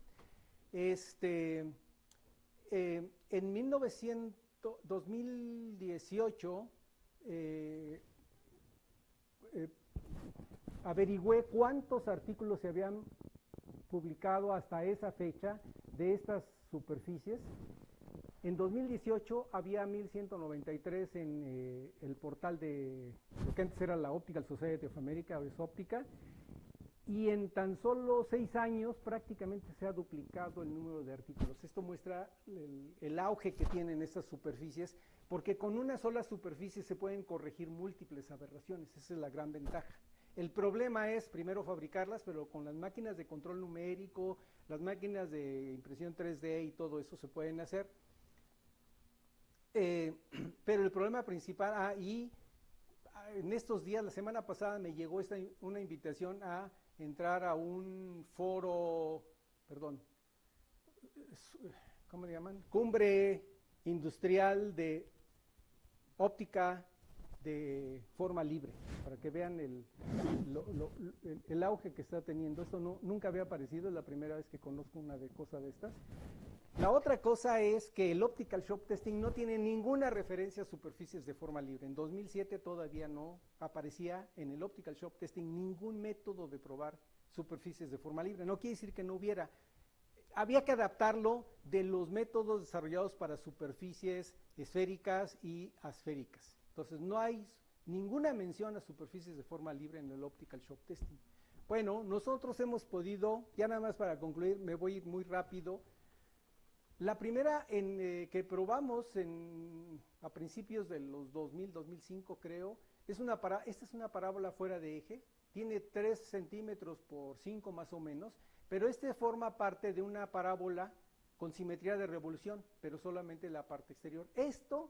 En 2018 averigüé cuántos artículos se habían publicado hasta esa fecha de estas superficies. En 2018 había 1193 en el portal de lo que antes era la Optical Society of America, o es óptica, y en tan solo 6 años prácticamente se ha duplicado el número de artículos. Esto muestra el auge que tienen estas superficies, porque con una sola superficie se pueden corregir múltiples aberraciones. Esa es la gran ventaja. El problema es primero fabricarlas, pero con las máquinas de control numérico, las máquinas de impresión 3D y todo eso se pueden hacer. Pero el problema principal, y en estos días, la semana pasada me llegó una invitación a entrar a un foro, ¿cómo le llaman? Cumbre industrial de óptica de forma libre, para que vean el auge que está teniendo. Esto nunca había aparecido, es la primera vez que conozco una cosa de estas. La otra cosa es que el Optical Shock Testing no tiene ninguna referencia a superficies de forma libre. En 2007 todavía no aparecía en el Optical Shock Testing ningún método de probar superficies de forma libre. No quiere decir que no hubiera. Había que adaptarlo de los métodos desarrollados para superficies esféricas y asféricas. Entonces no hay ninguna mención a superficies de forma libre en el Optical Shock Testing. Bueno, nosotros hemos podido, ya nada más para concluir, me voy a ir muy rápido. La primera que probamos a principios de los 2000, 2005 creo, esta es una parábola fuera de eje, tiene 3 centímetros por 5 más o menos, pero forma parte de una parábola con simetría de revolución, pero solamente la parte exterior. Esto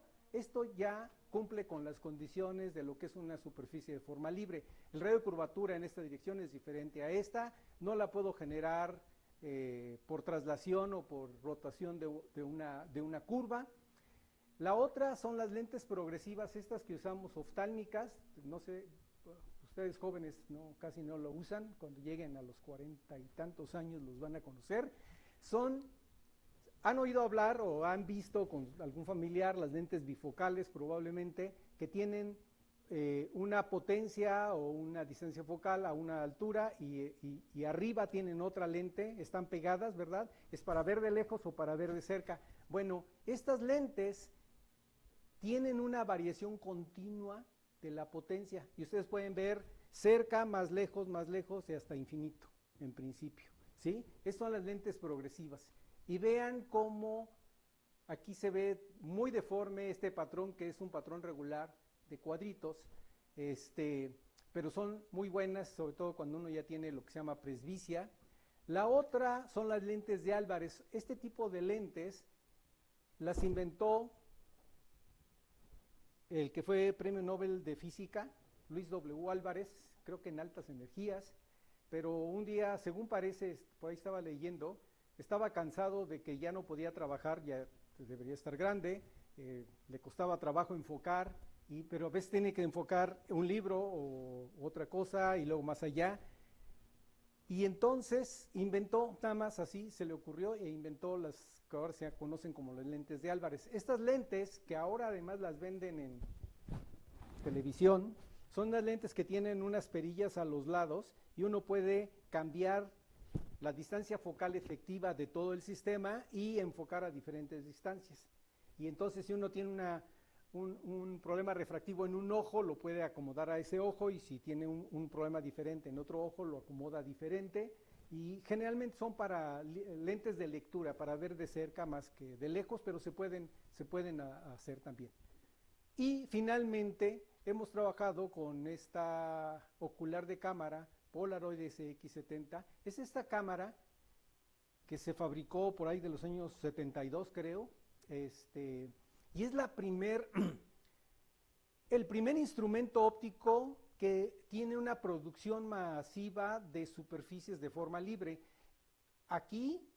ya cumple con las condiciones de lo que es una superficie de forma libre. El radio de curvatura en esta dirección es diferente a esta, no la puedo generar por traslación o por rotación de una curva. La otra son las lentes progresivas, estas que usamos oftálmicas, no sé, ustedes jóvenes casi no lo usan, cuando lleguen a los 40 y tantos años los van a conocer. Han oído hablar o han visto con algún familiar las lentes bifocales probablemente, que tienen una potencia o una distancia focal a una altura y arriba tienen otra lente, están pegadas, ¿verdad? Es para ver de lejos o para ver de cerca. Bueno, estas lentes tienen una variación continua de la potencia y ustedes pueden ver cerca, más lejos y hasta infinito, en principio, ¿sí? Estas son las lentes progresivas. Y vean cómo aquí se ve muy deforme este patrón, que es un patrón regular de cuadritos, pero son muy buenas, sobre todo cuando uno ya tiene lo que se llama presbicia. La otra son las lentes de Álvarez. Este tipo de lentes las inventó el que fue premio Nobel de Física, Luis W. Álvarez, creo que en altas energías, pero un día, según parece, por ahí estaba leyendo, estaba cansado de que ya no podía trabajar, ya debería estar grande, le costaba trabajo enfocar, pero a veces tiene que enfocar un libro o otra cosa y luego más allá. Y entonces inventó, nada más así se le ocurrió, e inventó las que ahora se conocen como las lentes de Álvarez. Estas lentes, que ahora además las venden en televisión, son unas lentes que tienen unas perillas a los lados y uno puede cambiar la distancia focal efectiva de todo el sistema y enfocar a diferentes distancias. Y entonces si uno tiene un problema refractivo en un ojo, lo puede acomodar a ese ojo, y si tiene un problema diferente en otro ojo, lo acomoda diferente. Y generalmente son para lentes de lectura, para ver de cerca más que de lejos, pero se pueden hacer también. Y finalmente hemos trabajado con esta ocular de cámara Polaroid SX70. Es esta cámara que se fabricó por ahí de los años 72, creo, y es el primer instrumento óptico que tiene una producción masiva de superficies de forma libre. Aquí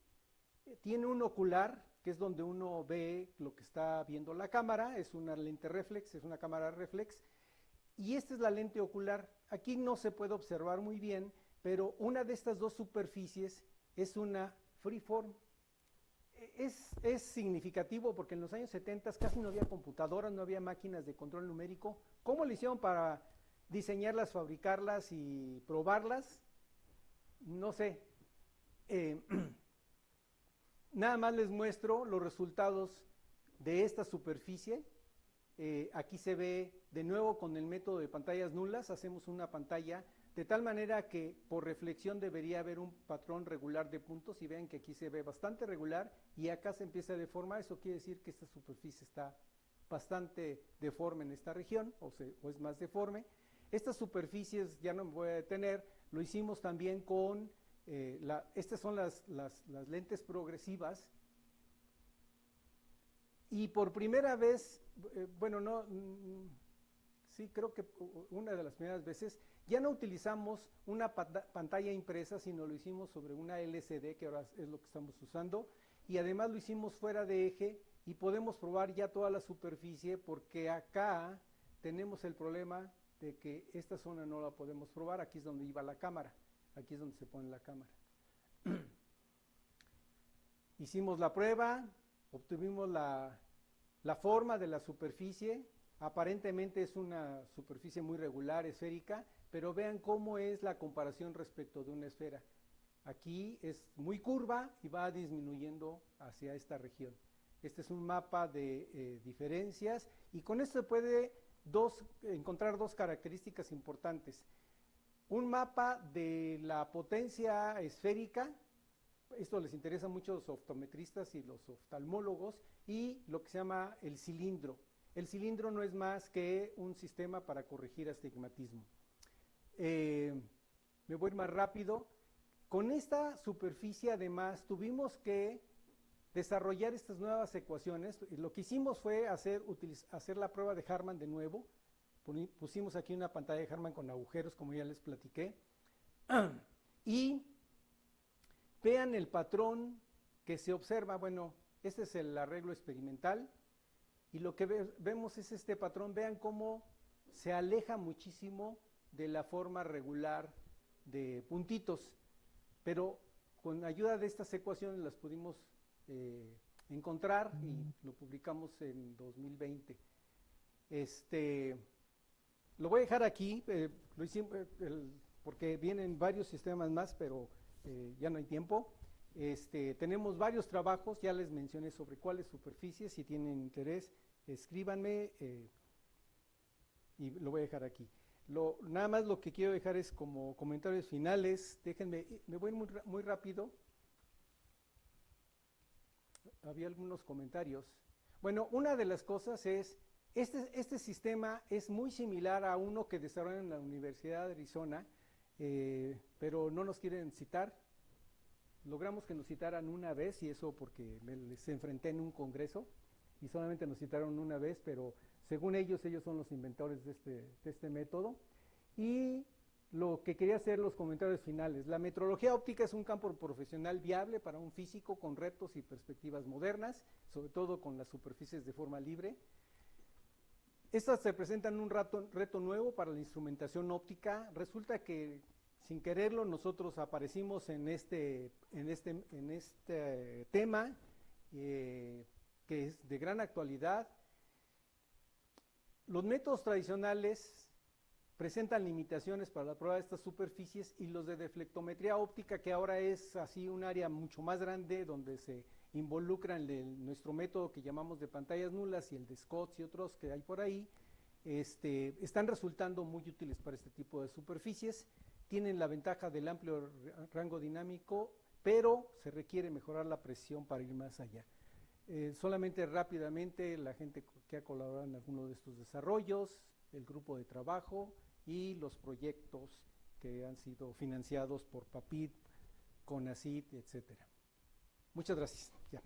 tiene un ocular, que es donde uno ve lo que está viendo la cámara, es una lente reflex, es una cámara reflex, y esta es la lente ocular. Aquí no se puede observar muy bien, pero una de estas dos superficies es una freeform. Es significativo porque en los años 70 casi no había computadoras, no había máquinas de control numérico. ¿Cómo le hicieron para diseñarlas, fabricarlas y probarlas? No sé. Nada más les muestro los resultados de esta superficie. Aquí se ve de nuevo con el método de pantallas nulas. Hacemos una pantalla de tal manera que por reflexión debería haber un patrón regular de puntos, y vean que aquí se ve bastante regular y acá se empieza a deformar. Eso quiere decir que esta superficie está bastante deforme en esta región, o es más deforme. Estas superficies, ya no me voy a detener, lo hicimos también con, estas son las lentes progresivas, y por primera vez, sí, creo que una de las primeras veces, ya no utilizamos una pantalla impresa, sino lo hicimos sobre una LCD, que ahora es lo que estamos usando, y además lo hicimos fuera de eje, y podemos probar ya toda la superficie, porque acá tenemos el problema de que esta zona no la podemos probar. Aquí es donde iba la cámara, aquí es donde se pone la cámara. Hicimos la prueba, obtuvimos la forma de la superficie. Aparentemente es una superficie muy regular, esférica, pero vean cómo es la comparación respecto de una esfera. Aquí es muy curva y va disminuyendo hacia esta región. Este es un mapa de diferencias, y con esto se puede encontrar dos características importantes. Un mapa de la potencia esférica, esto les interesa mucho a los optometristas y los oftalmólogos, y lo que se llama el cilindro. El cilindro no es más que un sistema para corregir astigmatismo. Me voy más rápido. Con esta superficie además tuvimos que desarrollar estas nuevas ecuaciones. Lo que hicimos fue hacer la prueba de Harman de nuevo. Pusimos aquí una pantalla de Harman con agujeros, como ya les platiqué. Y vean el patrón que se observa. Bueno, este es el arreglo experimental. y lo que vemos es este patrón. Vean cómo se aleja muchísimo de la forma regular de puntitos, pero con ayuda de estas ecuaciones las pudimos encontrar y lo publicamos en 2020. Lo voy a dejar aquí, lo hicimos, porque vienen varios sistemas más, pero ya no hay tiempo. Tenemos varios trabajos, ya les mencioné sobre cuáles superficies. Si tienen interés, escríbanme y lo voy a dejar aquí. Nada más lo que quiero dejar es como comentarios finales. Déjenme, me voy muy rápido. Había algunos comentarios. Bueno, una de las cosas es, este sistema es muy similar a uno que desarrollan en la Universidad de Arizona, pero no nos quieren citar. Logramos que nos citaran una vez, y eso porque les enfrenté en un congreso, y solamente nos citaron una vez, pero según ellos son los inventores de este método. Y lo que quería hacer, los comentarios finales. La metrología óptica es un campo profesional viable para un físico con retos y perspectivas modernas, sobre todo con las superficies de forma libre. Estas representan un reto nuevo para la instrumentación óptica. Resulta que sin quererlo nosotros aparecimos en este tema que es de gran actualidad. Los métodos tradicionales presentan limitaciones para la prueba de estas superficies, y los de deflectometría óptica, que ahora es así un área mucho más grande donde se involucran nuestro método que llamamos de pantallas nulas y el de Scott y otros que hay por ahí, están resultando muy útiles para este tipo de superficies. Tienen la ventaja del amplio rango dinámico, pero se requiere mejorar la precisión para ir más allá. Solamente rápidamente, la gente que ha colaborado en alguno de estos desarrollos, el grupo de trabajo y los proyectos que han sido financiados por PAPIT, CONACYT, etcétera. Muchas gracias. Ya.